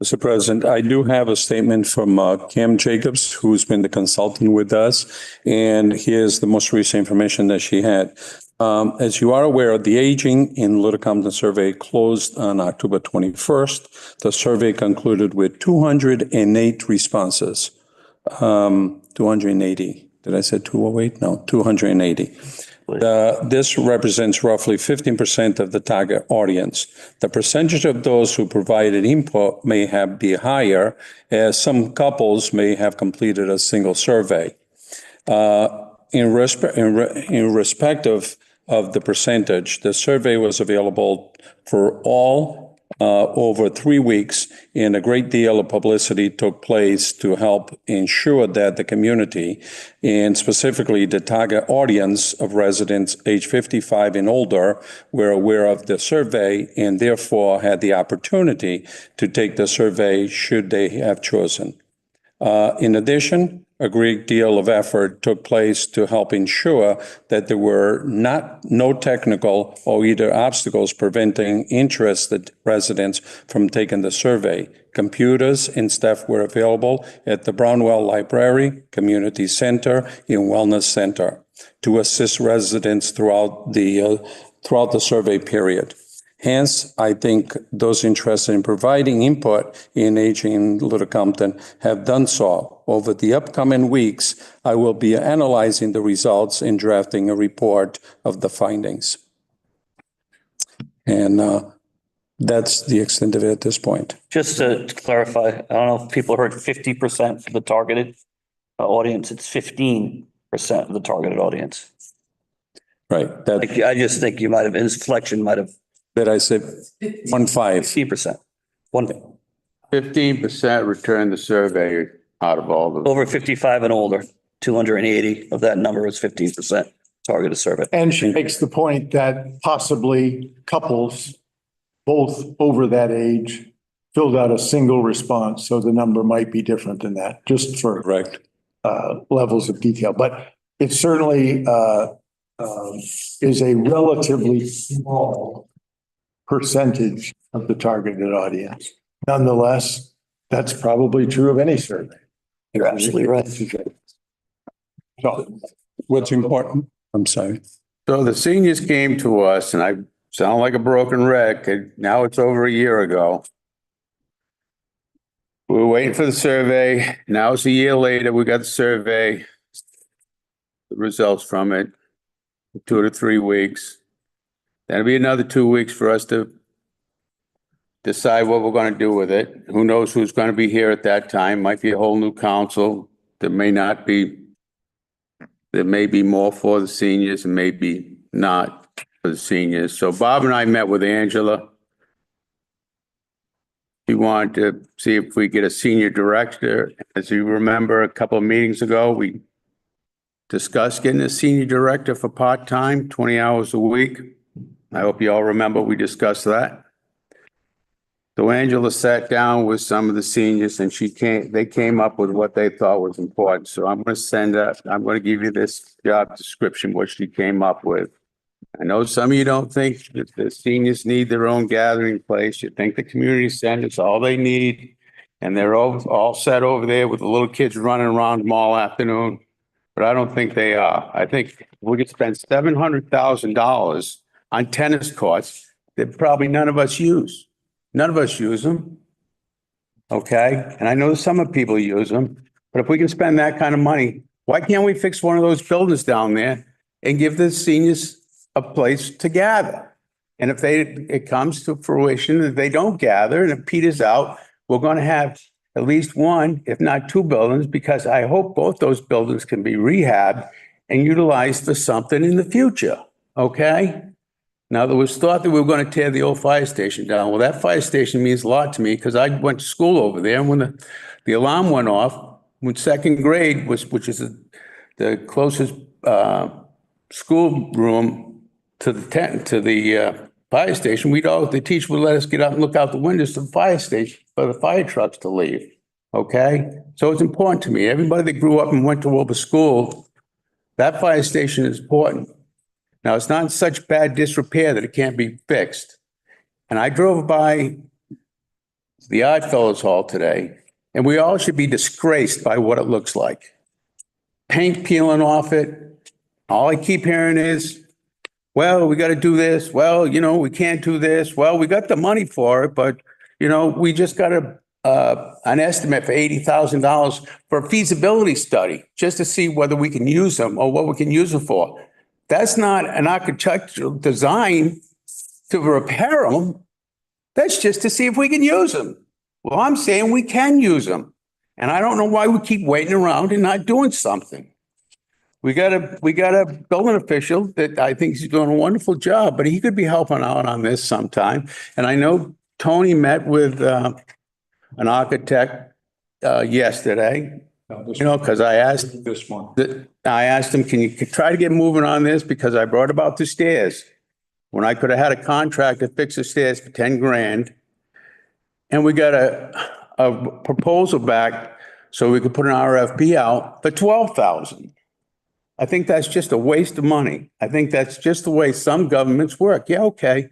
Mr. President, I do have a statement from Cam Jacobs, who's been the consultant with us, and here's the most recent information that she had. As you are aware, the Aging in Little Compton survey closed on October 21st. The survey concluded with 208 responses. 280. Did I say 208? No, 280. This represents roughly 15% of the target audience. The percentage of those who provided input may be higher, as some couples may have completed a single survey. In respect of the percentage, the survey was available for all over 3 weeks, and a great deal of publicity took place to help ensure that the community, and specifically the target audience of residents age 55 and older, were aware of the survey and therefore had the opportunity to take the survey should they have chosen. In addition, a great deal of effort took place to help ensure that there were no technical or either obstacles preventing interested residents from taking the survey. Computers and staff were available at the Brownwell Library, Community Center, and Wellness Center to assist residents throughout the survey period. Hence, I think those interested in providing input in Aging in Little Compton have done so. Over the upcoming weeks, I will be analyzing the results and drafting a report of the findings. And that's the extent of it at this point. Just to clarify, I don't know if people heard 50% for the targeted audience. It's 15% of the targeted audience. Right. I just think you might have, his flexion might have. That I said 1.5. 15%. 15% returned the survey out of all the. Over 55 and older, 280 of that number was 15% targeted survey. And she makes the point that possibly couples, both over that age, filled out a single response. So the number might be different than that, just for Correct. Levels of detail. But it certainly is a relatively small percentage of the targeted audience. Nonetheless, that's probably true of any survey. You're absolutely right. So What's important? I'm sorry. So the seniors came to us, and I sound like a broken record. Now it's over a year ago. We were waiting for the survey. Now it's a year later. We got the survey, the results from it, 2 to 3 weeks. That'll be another 2 weeks for us to decide what we're going to do with it. Who knows who's going to be here at that time? Might be a whole new council. There may not be. There may be more for the seniors and maybe not for the seniors. So Bob and I met with Angela. She wanted to see if we get a senior director. As you remember, a couple of meetings ago, we discussed getting a senior director for part-time, 20 hours a week. I hope you all remember we discussed that. So Angela sat down with some of the seniors and they came up with what they thought was important. So I'm going to give you this job description, what she came up with. I know some of you don't think that the seniors need their own gathering place. You think the community center is all they need. And they're all set over there with the little kids running around them all afternoon. But I don't think they are. I think we could spend $700,000 on tennis courts that probably none of us use. None of us use them. Okay. And I know some of people use them, but if we can spend that kind of money, why can't we fix one of those buildings down there and give the seniors a place to gather? And if it comes to fruition that they don't gather and it peters out, we're going to have at least one, if not two buildings, because I hope both those buildings can be rehabbed and utilized for something in the future. Okay. Now, there was thought that we were going to tear the old fire station down. Well, that fire station means a lot to me because I went to school over there. And when the alarm went off, when second grade which is the closest school room to the fire station, the teacher would let us get out and look out the windows to the fire station. for the fire trucks to leave, okay? So it's important to me. Everybody that grew up and went to Wilbur School, that fire station is important. Now, it's not in such bad disrepair that it can't be fixed. And I drove by the Odd Fellows Hall today, and we all should be disgraced by what it looks like. Paint peeling off it. All I keep hearing is, well, we got to do this. Well, we can't do this. Well, we got the money for it, but, we just got an estimate for $80,000 for a feasibility study, just to see whether we can use them or what we can use them for. That's not an architectural design to repair them. That's just to see if we can use them. Well, I'm saying we can use them. And I don't know why we keep waiting around and not doing something. We got a building official that I think is doing a wonderful job, but he could be helping out on this sometime. And I know Tony met with an architect yesterday, because I asked him, can you try to get moving on this? Because I brought about the stairs. When I could have had a contractor fix the stairs for 10 grand. And we got a proposal back so we could put an RFP out for 12,000. I think that's just a waste of money. I think that's just the way some governments work. Yeah, okay.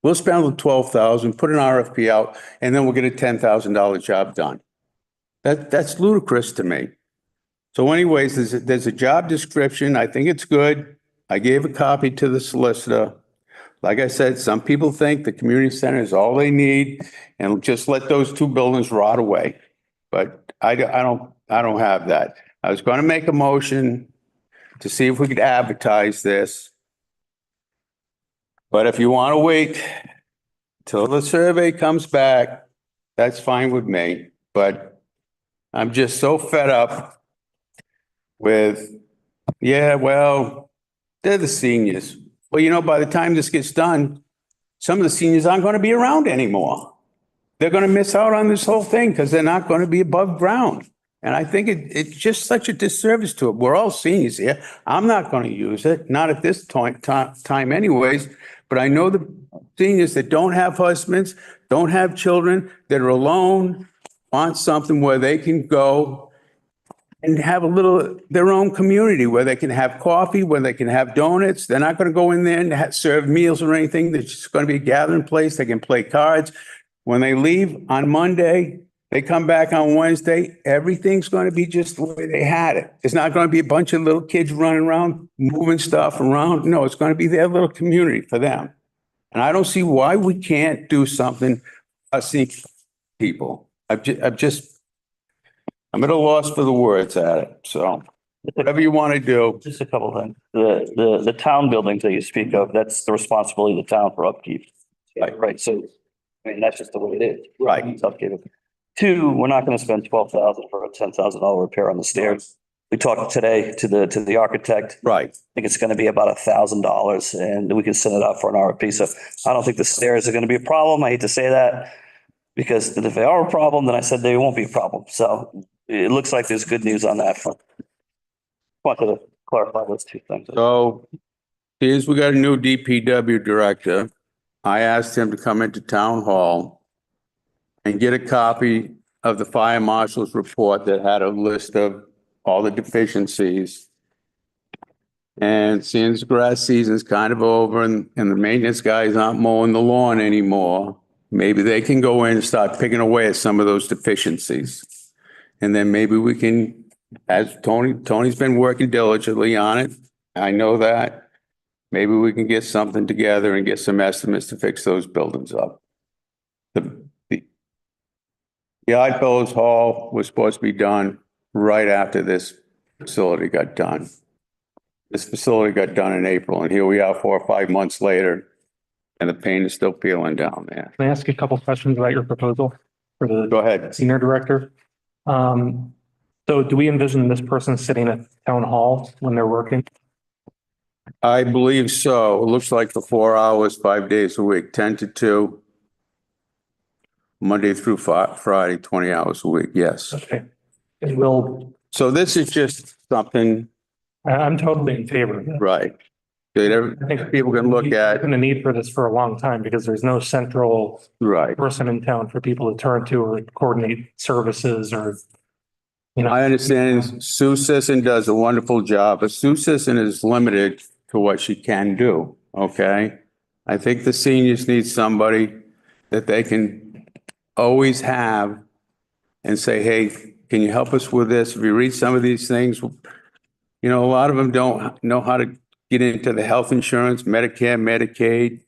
We'll spend the 12,000, put an RFP out, and then we'll get a $10,000 job done. That's ludicrous to me. So anyways, there's a job description. I think it's good. I gave a copy to the solicitor. Like I said, some people think the community center is all they need and just let those two buildings rot away. But I don't have that. I was going to make a motion to see if we could advertise this. But if you want to wait till the survey comes back, that's fine with me. But I'm just so fed up with, yeah, well, they're the seniors. Well, by the time this gets done, some of the seniors aren't going to be around anymore. They're going to miss out on this whole thing because they're not going to be above ground. And I think it's just such a disservice to it. We're all seniors here. I'm not going to use it, not at this time anyways. But I know the seniors that don't have husbands, don't have children, that are alone, want something where they can go and have their own community where they can have coffee, where they can have donuts. They're not going to go in there and serve meals or anything. There's just going to be a gathering place. They can play cards. When they leave on Monday, they come back on Wednesday, everything's going to be just the way they had it. It's not going to be a bunch of little kids running around, moving stuff around. No, it's going to be their little community for them. And I don't see why we can't do something, senior people. I'm at a loss for the words at it. So whatever you want to do. Just a couple of things. The town buildings that you speak of, that's the responsibility of the town for upkeep. Right. So, that's just the way it is. Right. It's upkeep. Two, we're not going to spend 12,000 for a $10,000 repair on the stairs. We talked today to the architect. Right. I think it's going to be about $1,000 and we can send it out for an RFP. So I don't think the stairs are going to be a problem. I hate to say that because if they are a problem, then I said they won't be a problem. So it looks like there's good news on that front. Wanted to clarify those two things. So we got a new DPW director. I asked him to come into town hall and get a copy of the fire marshal's report that had a list of all the deficiencies. And since grass season's kind of over and the maintenance guys aren't mowing the lawn anymore, maybe they can go in and start picking away at some of those deficiencies. And then maybe we can, as Tony's been working diligently on it. I know that. Maybe we can get something together and get some estimates to fix those buildings up. The Odd Fellows Hall was supposed to be done right after this facility got done. This facility got done in April, and here we are 4 or 5 months later, and the paint is still peeling down there. Can I ask a couple questions about your proposal for the Go ahead. senior director? So do we envision this person sitting at town hall when they're working? I believe so. It looks like for 4 hours, 5 days a week, 10 to 2. Monday through Friday, 20 hours a week. Yes. Okay. And we'll, So this is just something, I'm totally in favor of that. right? that I think people can look at. been a need for this for a long time because there's no central Right. person in town for people to turn to or coordinate services or, you know. I understand Sue Sisson does a wonderful job, but Sue Sisson is limited to what she can do, okay? I think the seniors need somebody that they can always have and say, hey, can you help us with this? If you read some of these things, you know, a lot of them don't know how to get into the health insurance, Medicare, Medicaid,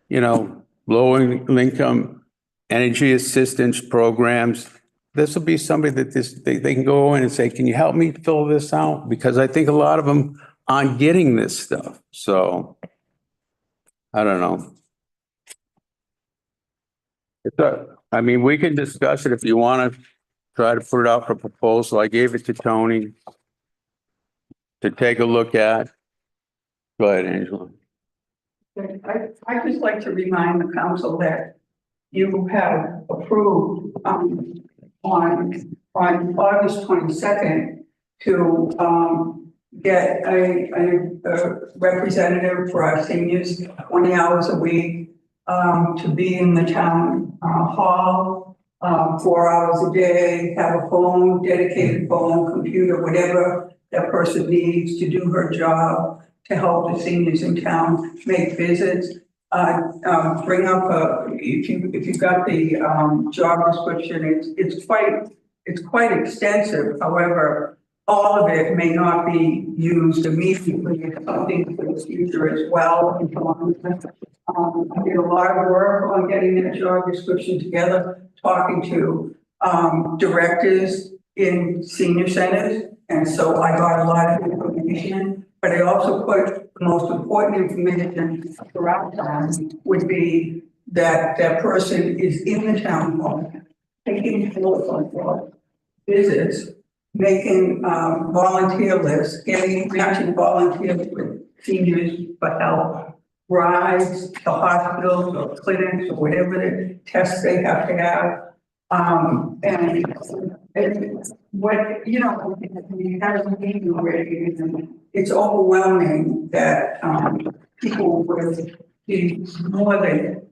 you know, low income energy assistance programs. This will be somebody that they can go in and say, can you help me fill this out? Because I think a lot of them aren't getting this stuff. So I don't know. I mean, we can discuss it if you want to try to put it out for proposal. I gave it to Tony to take a look at. Go ahead, Angela. I'd just like to remind the council that you have approved, on August 22nd to, get a representative for our seniors, 20 hours a week, to be in the town, hall, 4 hours a day, have a phone, dedicated phone, computer, whatever that person needs to do her job, to help the seniors in town make visits. Bring up if you got the job description, it's quite extensive. However, all of it may not be used immediately. It's something for the future as well. I did a lot of work on getting that job description together, talking to directors in senior centers, and so I got a lot of information. But I also put the most important information throughout town would be that that person is in the town hall, taking telephone visits, making volunteer lists, matching volunteers with seniors for help, rides to hospitals or clinics or whatever the tests they have to have. And what, you know, you have a meeting already, and it's overwhelming that people would be more than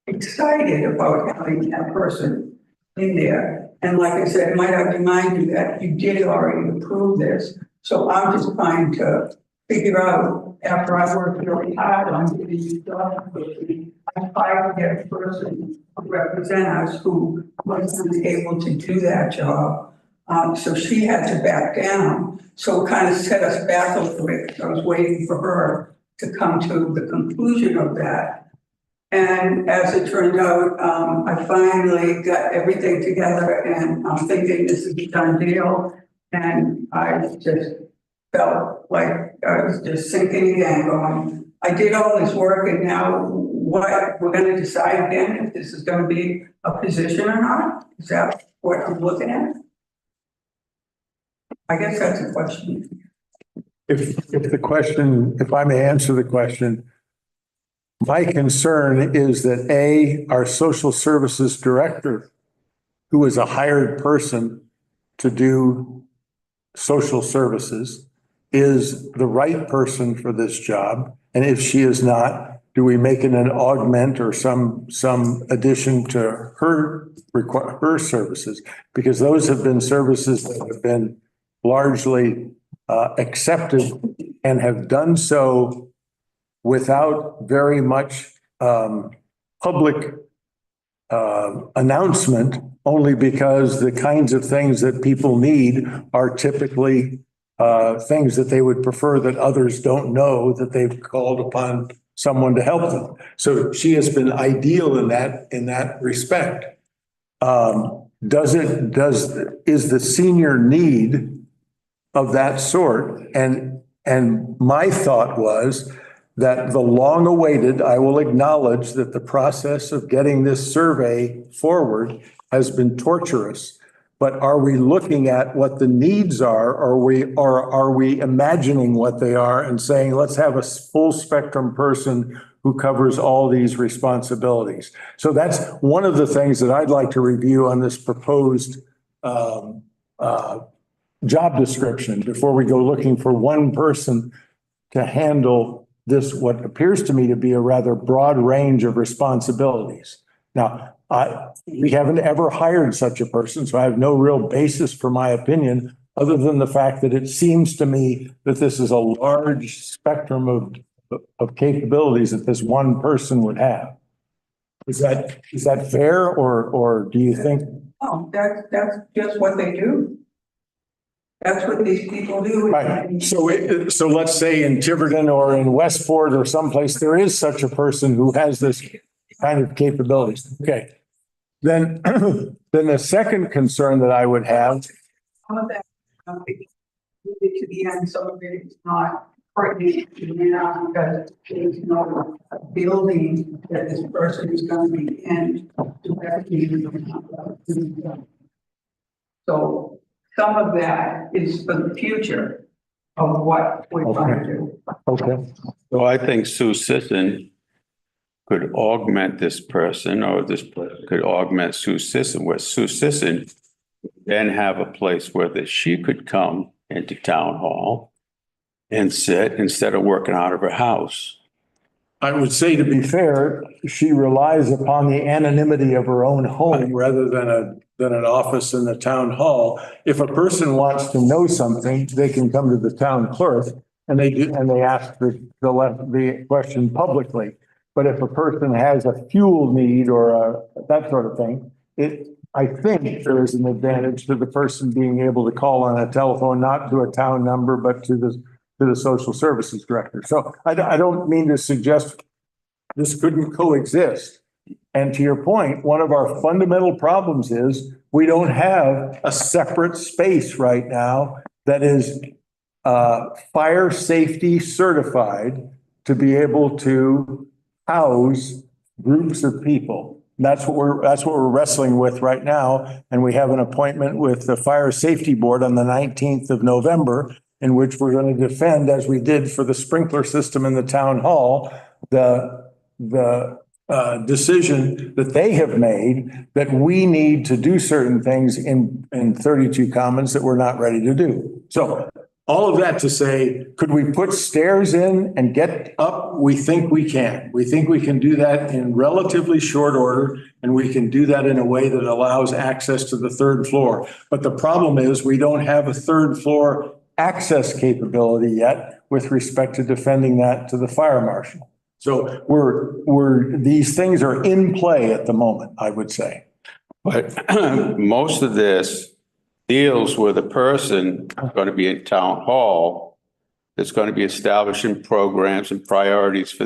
excited about having that person in there. And like I said, might I remind you that you did already approve this. So I'm just trying to figure out, after I worked really hard on getting these jobs, I tried to get a person to represent us who wasn't able to do that job. So she had to back down. So it kind of set us back a little bit. I was waiting for her to come to the conclusion of that. And as it turned out, I finally got everything together, and I'm thinking this is a done deal. And I just felt like I was just sinking again, going, I did all this work, and now what? We're going to decide again if this is going to be a position or not? Is that what I'm looking at? I guess that's a question. If I may answer the question, my concern is that our social services director, who is a hired person to do social services, is the right person for this job. And if she is not, do we make it an augment or some addition to her services? Because those have been services that have been largely accepted and have done so without very much public announcement, only because the kinds of things that people need are typically things that they would prefer that others don't know, that they've called upon someone to help them. So she has been ideal in that respect. Is the senior need of that sort? And my thought was that the long awaited, I will acknowledge that the process of getting this survey forward has been torturous. But are we looking at what the needs are, or are we imagining what they are and saying, let's have a full spectrum person who covers all these responsibilities? So that's one of the things that I'd like to review on this proposed job description before we go looking for one person to handle what appears to me to be a rather broad range of responsibilities. Now, we haven't ever hired such a person, so I have no real basis for my opinion, other than the fact that it seems to me that this is a large spectrum of capabilities that this one person would have. Is that fair, or do you think? Oh, that's just what they do. That's what these people do. Right. So let's say in Tiverton or in Westport or someplace, there is such a person who has this kind of capabilities. Okay. Then the second concern that I would have. Some of that, to the end, some of it is not pertinent to now because there's no building that this person is going to be in to actually. So some of that is for the future of what we're trying to do. Okay. So I think Sue Sisson could augment this person, or this person could augment Sue Sisson, where Sue Sisson then have a place where she could come into town hall and sit instead of working out of her house. I would say, to be fair, she relies upon the anonymity of her own home rather than an office in the town hall. If a person wants to know something, they can come to the town clerk and they ask the question publicly. But if a person has a fuel need or that sort of thing, I think there is an advantage to the person being able to call on a telephone, not to a town number, but to the social services director. So I don't mean to suggest this couldn't coexist. And to your point, one of our fundamental problems is we don't have a separate space right now that is fire safety certified to be able to house groups of people. That's what we're wrestling with right now. And we have an appointment with the Fire Safety Board on the 19th of November, in which we're going to defend, as we did for the sprinkler system in the town hall, the decision that they have made that we need to do certain things in 32 Commons that we're not ready to do. So all of that to say, could we put stairs in and get up? We think we can. We think we can do that in relatively short order, and we can do that in a way that allows access to the third floor. But the problem is we don't have a third floor access capability yet with respect to defending that to the fire marshal. So these things are in play at the moment, I would say. But most of this deals with a person going to be in town hall that's going to be establishing programs and priorities for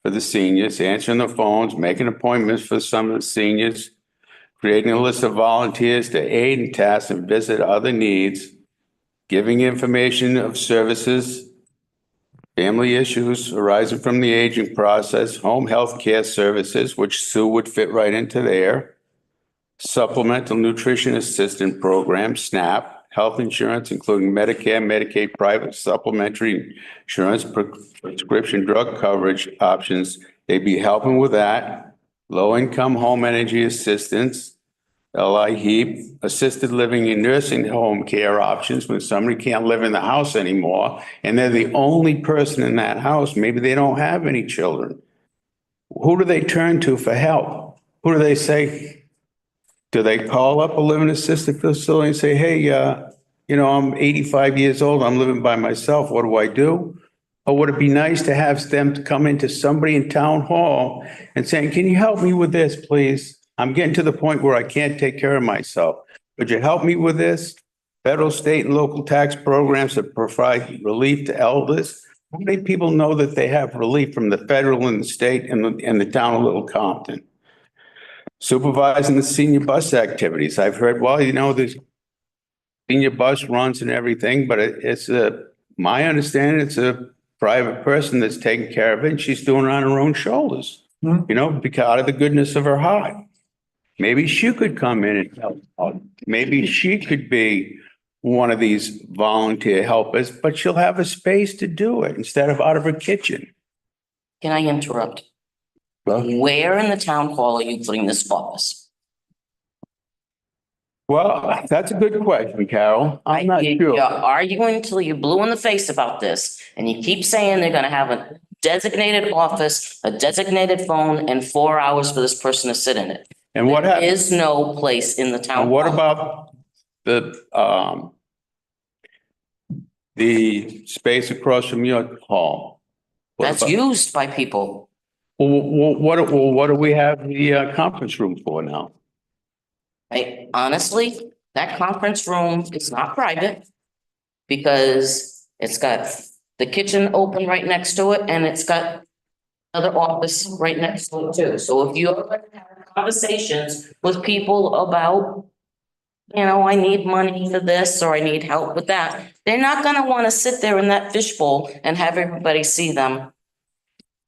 the seniors, answering the phones, making appointments for some of the seniors, creating a list of volunteers to aid and task and visit other needs, giving information of services, family issues arising from the aging process, home health care services, which Sue would fit right into there, supplemental nutrition assistance program, SNAP, health insurance, including Medicare, Medicaid, private supplementary insurance, prescription drug coverage options. They'd be helping with that. Low-income home energy assistance, LIHEAP, assisted living and nursing home care options when somebody can't live in the house anymore and they're the only person in that house. Maybe they don't have any children. Who do they turn to for help? Who do they say? Do they call up a living assisted facility and say, hey, I'm 85 years old. I'm living by myself. What do I do? Or would it be nice to have them to come into somebody in town hall and saying, can you help me with this, please? I'm getting to the point where I can't take care of myself. Would you help me with this? Federal, state, and local tax programs that provide relief to elders. How many people know that they have relief from the federal and the state and the town of Little Compton? Supervising the senior bus activities. I've heard, the senior bus runs and everything, but my understanding, it's a private person that's taking care of it, and she's doing it on her own shoulders, because out of the goodness of her heart. Maybe she could come in and help out. Maybe she could be one of these volunteer helpers, but she'll have a space to do it instead of out of her kitchen. Can I interrupt? Where in the town hall are you putting this office? Well, that's a good question, Carol. I'm not sure. You're arguing until you're blue in the face about this, and you keep saying they're gonna have designated office, a designated phone, and 4 hours for this person to sit in it. And what There happened? is no place in the town. And what hall. about the space across from your hall? What That's about- used by people. What do we have the conference room for now? Honestly, that conference room is not private because it's got the kitchen open right next to it and it's got another office right next to it too. So if you ever have conversations with people about, I need money for this or I need help with that, they're not gonna wanna sit there in that fishbowl and have everybody see them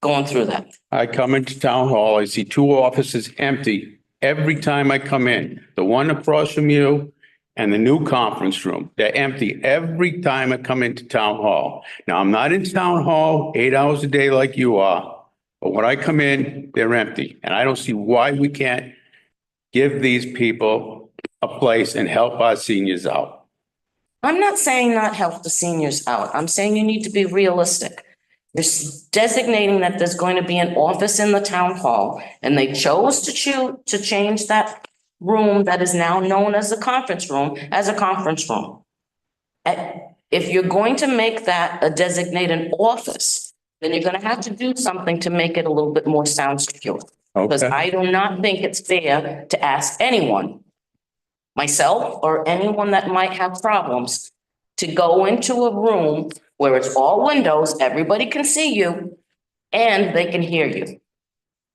going through that. I come into town hall, I see two offices empty every time I come in. The one across from you and the new conference room. They're empty every time I come into town hall. Now, I'm not in town hall 8 hours a day like you are, but when I come in, they're empty. And I don't see why we can't give these people a place and help our seniors out. I'm not saying not help the seniors out. I'm saying you need to be realistic. You're designating that there's going to be an office in the town hall, and they chose to change that room that is now known as a conference room as a conference room. If you're going to make that a designated office, then you're gonna have to do something to make it a little bit more sound secure. Because Okay. I do not think it's fair to ask anyone, myself or anyone that might have problems, to go into a room where it's all windows, everybody can see you, and they can hear you.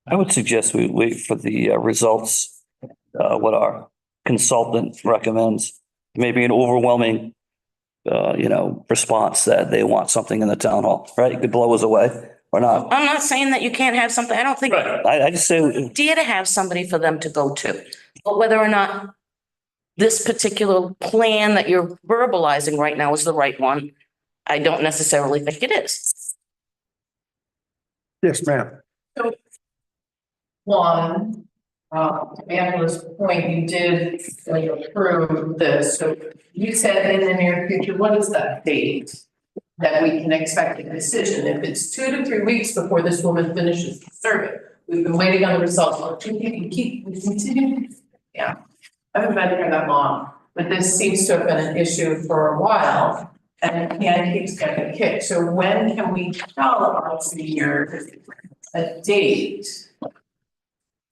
I would suggest we wait for the results, what our consultant recommends. Maybe an overwhelming, response that they want something in the town hall, right? It could blow us away or not. I'm not saying that you can't have something, I don't think. I just say, Idea to have somebody for them to go to, but whether or not this particular plan that you're verbalizing right now is the right one, I don't necessarily think it is. Yes, ma'am. One, to Angela's point, you did approve this, so you said in the near future, what is that date that we can expect a decision? If it's 2 to 3 weeks before this woman finishes the survey, we've been waiting on the results, we continue, yeah. I haven't been here that long, but this seems to have been an issue for a while, and the can keeps getting kicked, so when can we tell our seniors a date?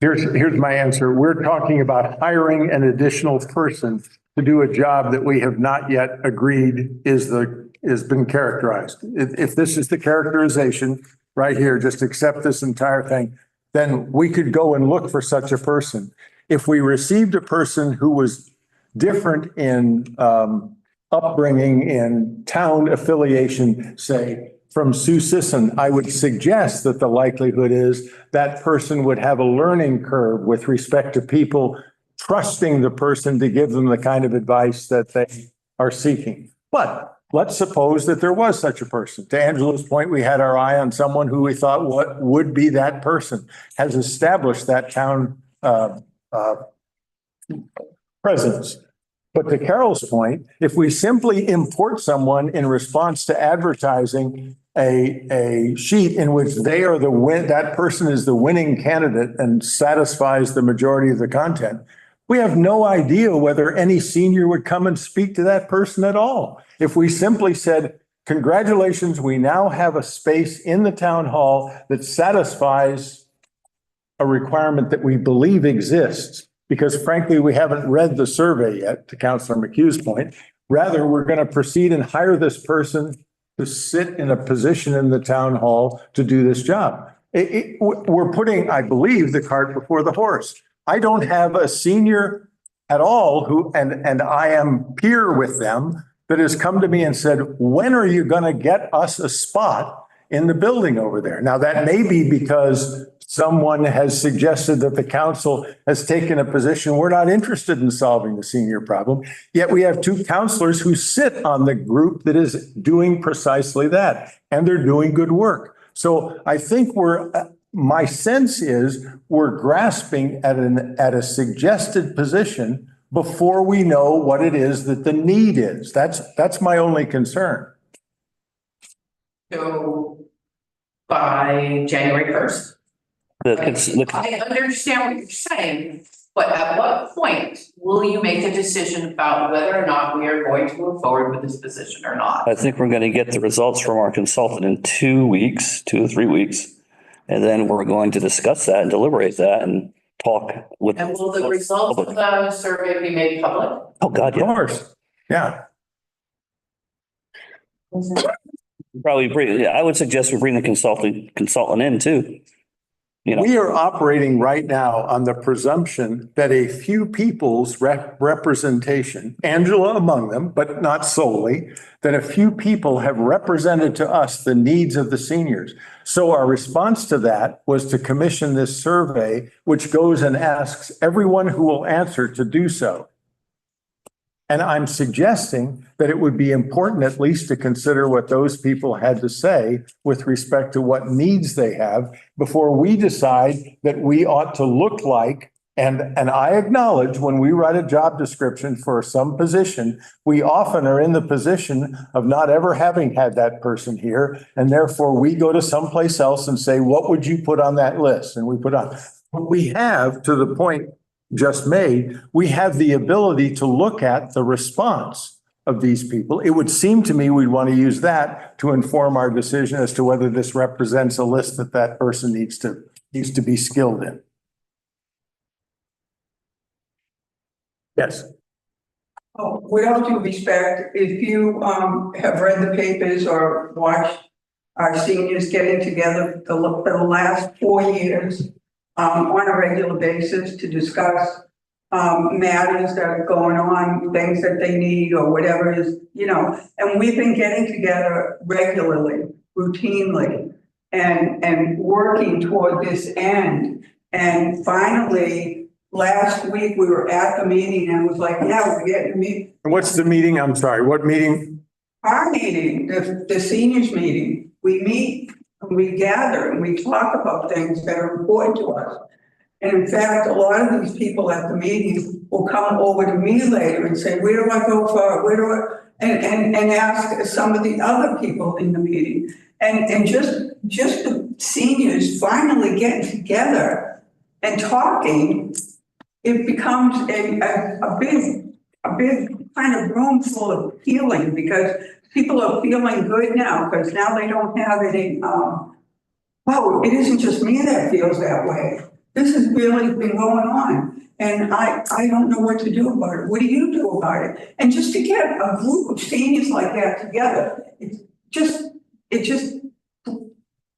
Here's my answer. We're talking about hiring an additional person to do a job that we have not yet agreed has been characterized. If this is the characterization right here, just accept this entire thing, then we could go and look for such a person. If we received a person who was different in upbringing, in town affiliation, say, from Sioux City, I would suggest that the likelihood is that person would have a learning curve with respect to people trusting the person to give them the kind of advice that they are seeking. But let's suppose that there was such a person. To Angela's point, we had our eye on someone who we thought what would be that person, has established that town presence. But to Carol's point, if we simply import someone in response to advertising a sheet in which they are that person is the winning candidate and satisfies the majority of the content, we have no idea whether any senior would come and speak to that person at all. If we simply said, congratulations, we now have a space in the town hall that satisfies a requirement that we believe exists, because frankly, we haven't read the survey yet, to Councilor McHugh's point. Rather, we're going to proceed and hire this person to sit in a position in the town hall to do this job. We're putting, I believe, the cart before the horse. I don't have a senior at all who, and I am peer with them, that has come to me and said, when are you going to get us a spot in the building over there? Now, that may be because someone has suggested that the council has taken a position, we're not interested in solving the senior problem. Yet we have two counselors who sit on the group that is doing precisely that, and they're doing good work. So I think my sense is we're grasping at a suggested position before we know what it is that the need is. That's my only concern. So by January first. The, I understand what you're saying, but at what point will you make a decision about whether or not we are going to move forward with this position or not? I think we're going to get the results from our consultant in 2 weeks, 2 to 3 weeks. And then we're going to discuss that and deliberate that and talk with. And will the results of the survey be made public? Oh, God, Of yeah. course, yeah. Probably, I would suggest we bring the consultant in too. You know, We are operating right now on the presumption that a few people's representation, Angela among them, but not solely, that a few people have represented to us the needs of the seniors. So our response to that was to commission this survey, which goes and asks everyone who will answer to do so. And I'm suggesting that it would be important at least to consider what those people had to say with respect to what needs they have before we decide that we ought to look like, and I acknowledge when we write a job description for some position, we often are in the position of not ever having had that person here. And therefore we go to someplace else and say, what would you put on that list? And we put on, what we have, to the point just made, we have the ability to look at the response of these people. It would seem to me we'd want to use that to inform our decision as to whether this represents a list that that person needs to be skilled in. Yes. Oh, with all due respect, if you have read the papers or watched our seniors getting together for the last 4 years on a regular basis to discuss matters that are going on, things that they need or whatever is, you know, and we've been getting together regularly, routinely, and working toward this end. And finally, last week we were at the meeting and it was like, yeah, we're getting to meet. What's the meeting? I'm sorry, what meeting? Our meeting, the seniors meeting, we meet and we gather and we talk about things that are important to us. And in fact, a lot of these people at the meeting will come over to me later and say, where do I go for, where do I, and ask some of the other people in the meeting. And just the seniors finally getting together and talking, it becomes a big kind of room full of healing because people are feeling good now because now they don't have any, well, it isn't just me that feels that way. This has really been going on and I don't know what to do about it. What do you do about it? And just to get a group of seniors like that together, it just,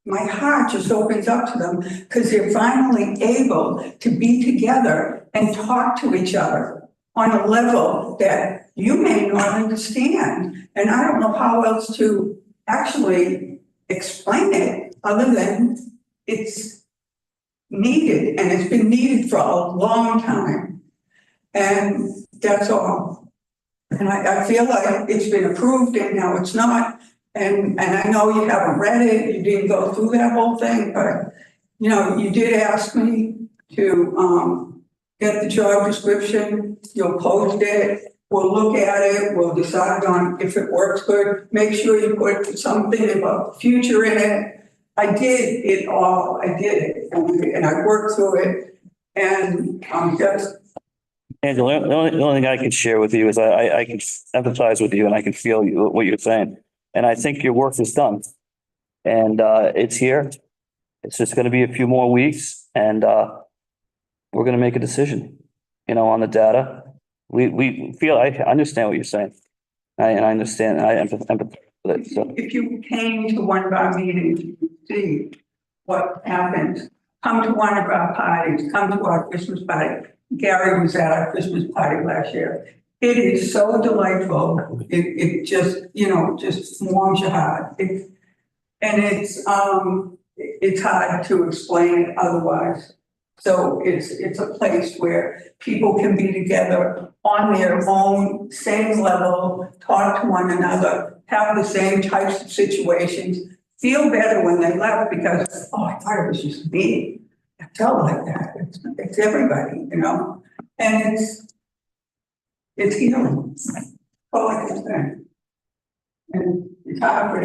my heart just opens up to them because they're finally able to be together and talk to each other on a level that you may not understand. And I don't know how else to actually explain it other than it's needed and it's been needed for a long time. And that's all. And I feel like it's been approved and now it's not. And I know you haven't read it, you didn't go through that whole thing, but you know, you did ask me to get the job description, you'll post it, we'll look at it, we'll decide on if it works good, make sure you put something about the future in it. I did it all, I did it, and I worked through it, and I'm just. Angela, the only thing I can share with you is I can empathize with you and I can feel what you're saying. And I think your work is done. And it's here. It's just going to be a few more weeks and we're going to make a decision, you know, on the data. We feel, I understand what you're saying. And I understand, I empathize with it. So. If you came to one of our meetings, you would see what happens. Come to one of our parties, come to our Christmas party. Gary was at our Christmas party last year. It is so delightful. It just, you know, just warms your heart. And it's hard to explain it otherwise. So it's a place where people can be together on their own, same level, talk to one another, have the same types of situations, feel better when they left because, oh, I thought it was just me. I felt like that. It's everybody, you know, and it's healing. All I can say. And it's hard for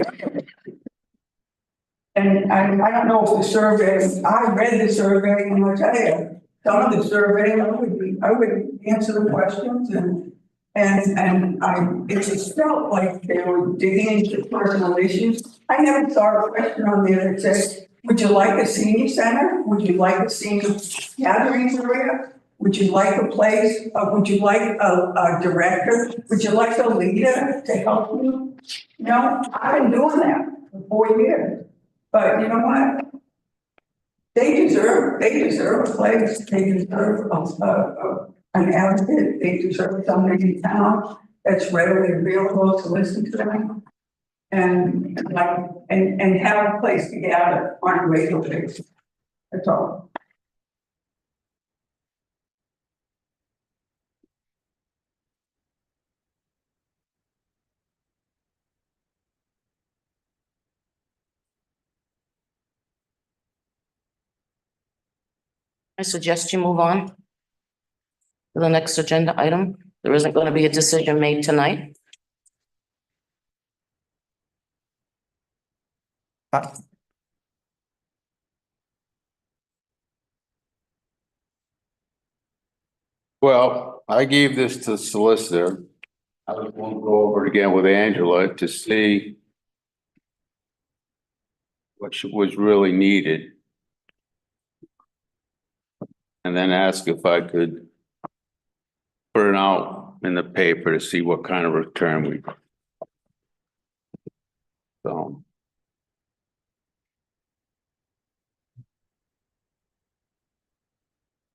And I don't know if the survey, I read the survey and I'll tell you, some of the survey, I would answer the questions it just felt like they were digging into personal issues. I never saw a question on there that said, would you like a senior center? Would you like a senior gathering area? Would you like a place? Would you like a director? Would you like a leader to help you? You know, I've been doing that for 4 years. But you know what? They deserve a place. They deserve an advocate. They deserve somebody in town that's readily available to listen to them. And have a place to gather on a regular basis. That's all. I suggest you move on to the next agenda item. There isn't going to be a decision made tonight. Well, I gave this to the solicitor. I was going to go over it again with Angela to see what was really needed. And then ask if I could put it out in the paper to see what kind of return we got. So.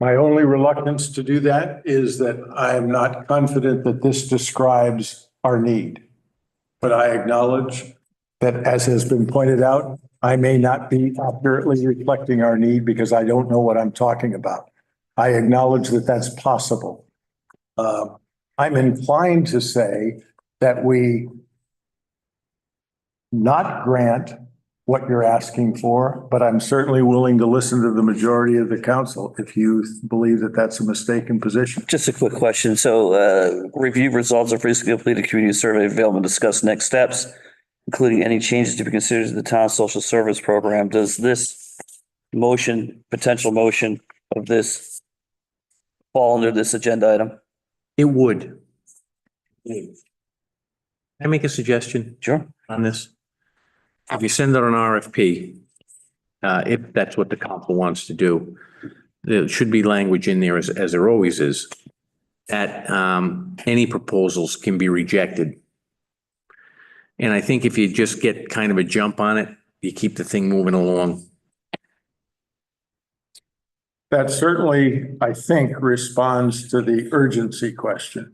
My only reluctance to do that is that I am not confident that this describes our need. But I acknowledge that, as has been pointed out, I may not be accurately reflecting our need because I don't know what I'm talking about. I acknowledge that that's possible. I'm inclined to say that we not grant what you're asking for, but I'm certainly willing to listen to the majority of the council if you believe that that's a mistaken position. Just a quick question. So, review results of recently completed community survey available and discuss next steps, including any changes to be considered in the town social service program. Does this potential motion of this fall under this agenda item? It would. Can I make a suggestion? Sure. On this? If you send out an RFP, if that's what the council wants to do, there should be language in there, as there always is, that any proposals can be rejected. And I think if you just get kind of a jump on it, you keep the thing moving along. That certainly, I think, responds to the urgency question.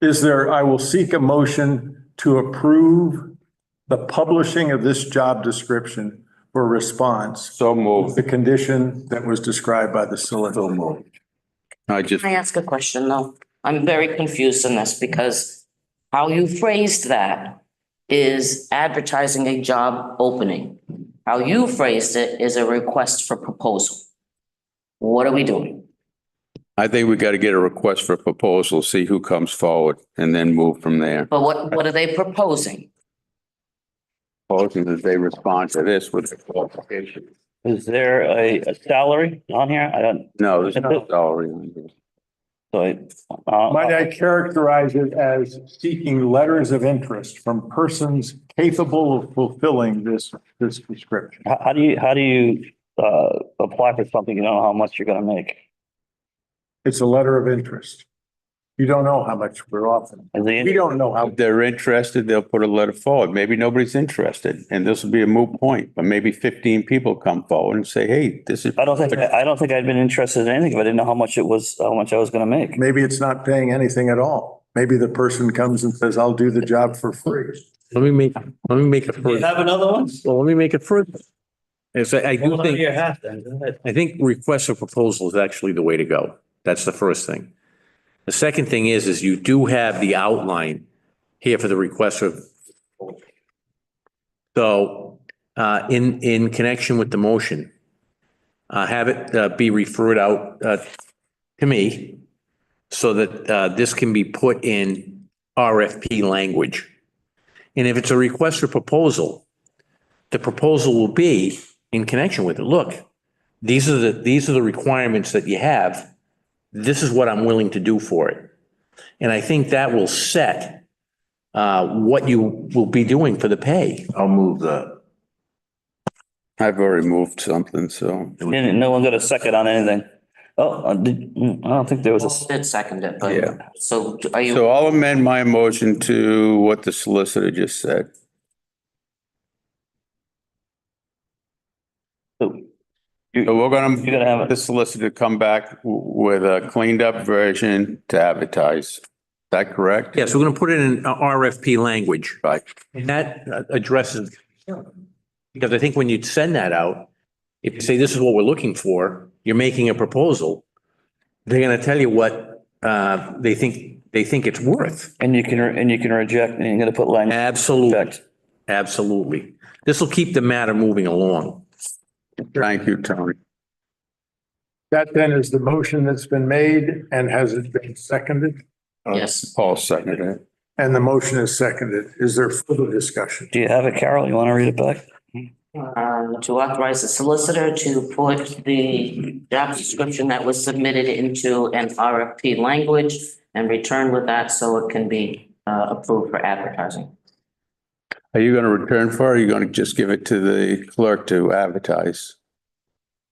I will seek a motion to approve the publishing of this job description for response. So moved. The condition that was described by the solicitor. Can I ask a question though? I'm very confused in this because how you phrased that is advertising a job opening. How you phrased it is a request for proposal. What are we doing? I think we got to get a request for proposal, see who comes forward and then move from there. But what are they proposing? Proposing that they respond to this with a qualification. Is there a salary on here? I don't. No, there's no salary on here. So Might I characterize it as seeking letters of interest from persons capable of fulfilling this description? how do you apply for something you don't know how much you're going to make? It's a letter of interest. You don't know how much we're offering. We don't know how. If they're interested, they'll put a letter forward. Maybe nobody's interested and this will be a moot point, but maybe 15 people come forward and say, hey, this is. I don't think I'd been interested in anything if I didn't know how much I was going to make. Maybe it's not paying anything at all. Maybe the person comes and says, I'll do the job for free. Let me make it further. Have another one? Well, let me make it further. I think request for proposal is actually the way to go. That's the first thing. The second thing is you do have the outline here for the request of. So, in connection with the motion, have it be referred out to me so that this can be put in RFP language. And if it's a request for proposal, the proposal will be in connection with it. Look, these are the requirements that you have. This is what I'm willing to do for it. And I think that will set what you will be doing for the pay. I'll move that. I've already moved something, so. And no one got a second on anything. Oh, I don't think there was a. Did second it, Yeah. but, so are you? So I'll amend my motion to what the solicitor just said. So we're gonna, You're gonna have the it. solicitor come back with a cleaned up version to advertise. Is that correct? Yes, we're going to put it in RFP language. Right. And that addresses, because I think when you send that out, if you say this is what we're looking for, you're making a proposal, they're going to tell you what they think it's worth. And you can reject, and you're gonna put language. Absolutely. Reject. Absolutely. This will keep the matter moving along. Thank you, Tony. That then is the motion that's been made, and has it been seconded? Yes. Paul seconded it. And the motion is seconded. Is there further discussion? Do you have it, Carol? You wanna read it back? To authorize the solicitor to put the job description that was submitted into an RFP language and return with that so it can be approved for advertising. Are you gonna return for it, or are you gonna just give it to the clerk to advertise?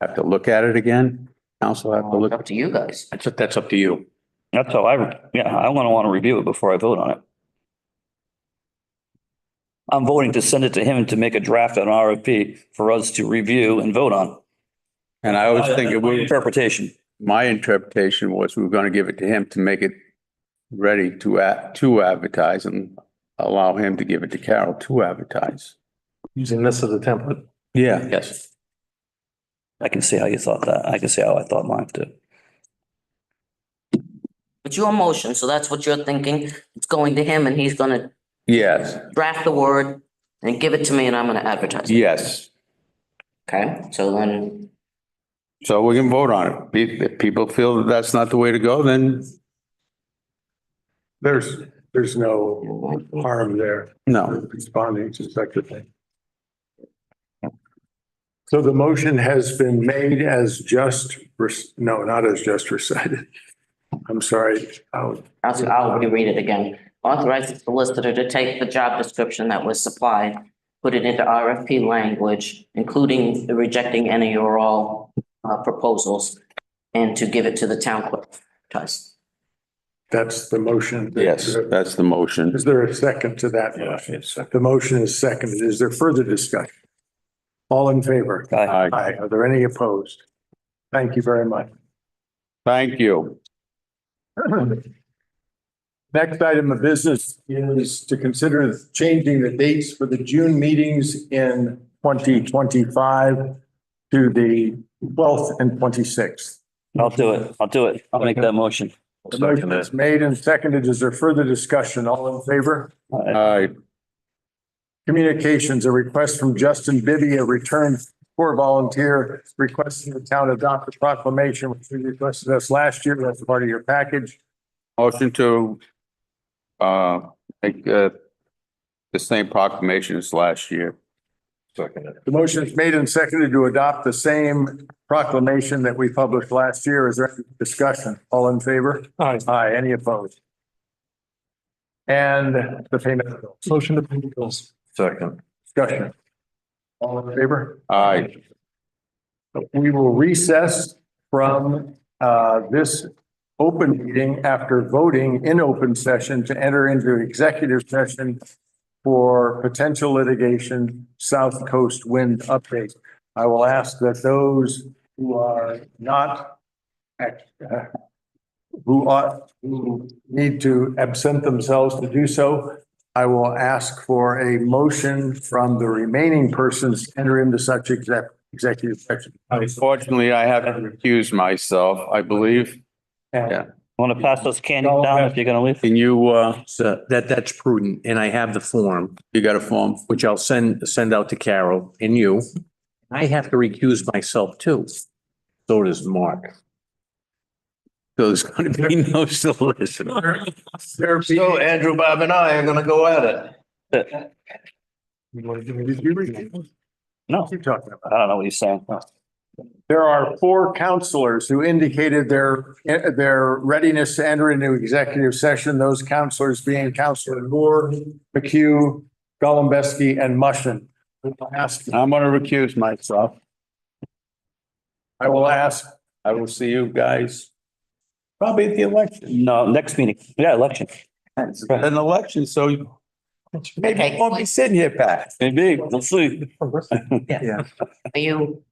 Have to look at it again? Council have to look. Up to you guys. That's up to you. That's how I wanna review it before I vote on it. I'm voting to send it to him to make a draft on RFP for us to review and vote on. And I was thinking, Interpretation. my interpretation was we were gonna give it to him to make it ready to advertise and allow him to give it to Carol to advertise. Using this as a template. Yeah. Yes. I can see how you thought that. I can see how I thought mine too. It's your motion, so that's what you're thinking. It's going to him and he's gonna Yes, draft the word and give it to me and I'm gonna advertise it. yes. Okay, so then, So we can vote on it. If people feel that that's not the way to go, then There's no harm there. no. Responding to such a thing. So the motion has been made as just, no, not as just recited. I'm sorry. I'll reread it again. Authorize the solicitor to take the job description that was supplied, put it into RFP language, including rejecting any or all proposals, and to give it to the town clerk. That's the motion. Yes, that's the motion. Is there a second to that motion? The motion is seconded. Is there further discussion? All in favor? Aye. Aye. Are there any opposed? Thank you very much. Thank you. Next item of business is to consider changing the dates for the June meetings in 2025 to the 12th and 26th. I'll do it. I'll make that motion. The motion is made and seconded. Is there further discussion? All in favor? Aye. Communications, a request from Justin Bibby, a return for volunteer requesting the town adopt a proclamation, which we requested us last year. That's part of your package. Motion to make the same proclamation as last year. Second. The motion is made and seconded to adopt the same proclamation that we published last year. Is there any discussion? All in favor? Aye. Aye. Any opposed? And the payment of bills. Motion to pay the bills. Second. Discussion. All in favor? Aye. We will recess from this open meeting after voting in open session to enter into executive session for potential litigation, South Coast Wind update. I will ask that those who are not who need to absent themselves to do so. I will ask for a motion from the remaining persons to enter into such executive session. Unfortunately, I have to recuse myself, I believe. Yeah. Want to pass those candies down if you're gonna leave? Can you, So that's prudent. And I have the form, you got a form? which I'll send out to Carol and you. I have to recuse myself too. So does Mark. So there's going to be no solicitor. So Andrew, Bob and I are gonna go at it. Did you read it? No, Keep talking about. I don't know what he's saying. There are 4 counselors who indicated their readiness to enter into executive session. Those counselors being Counselor Moore, McHugh, Golembeski, and Mushin. I'm gonna recuse myself. I will ask, I will see you guys probably at the election. No, next meeting. Yeah, election. It's an election, so maybe I won't be sitting here, Pat. Maybe, we'll see. Are you?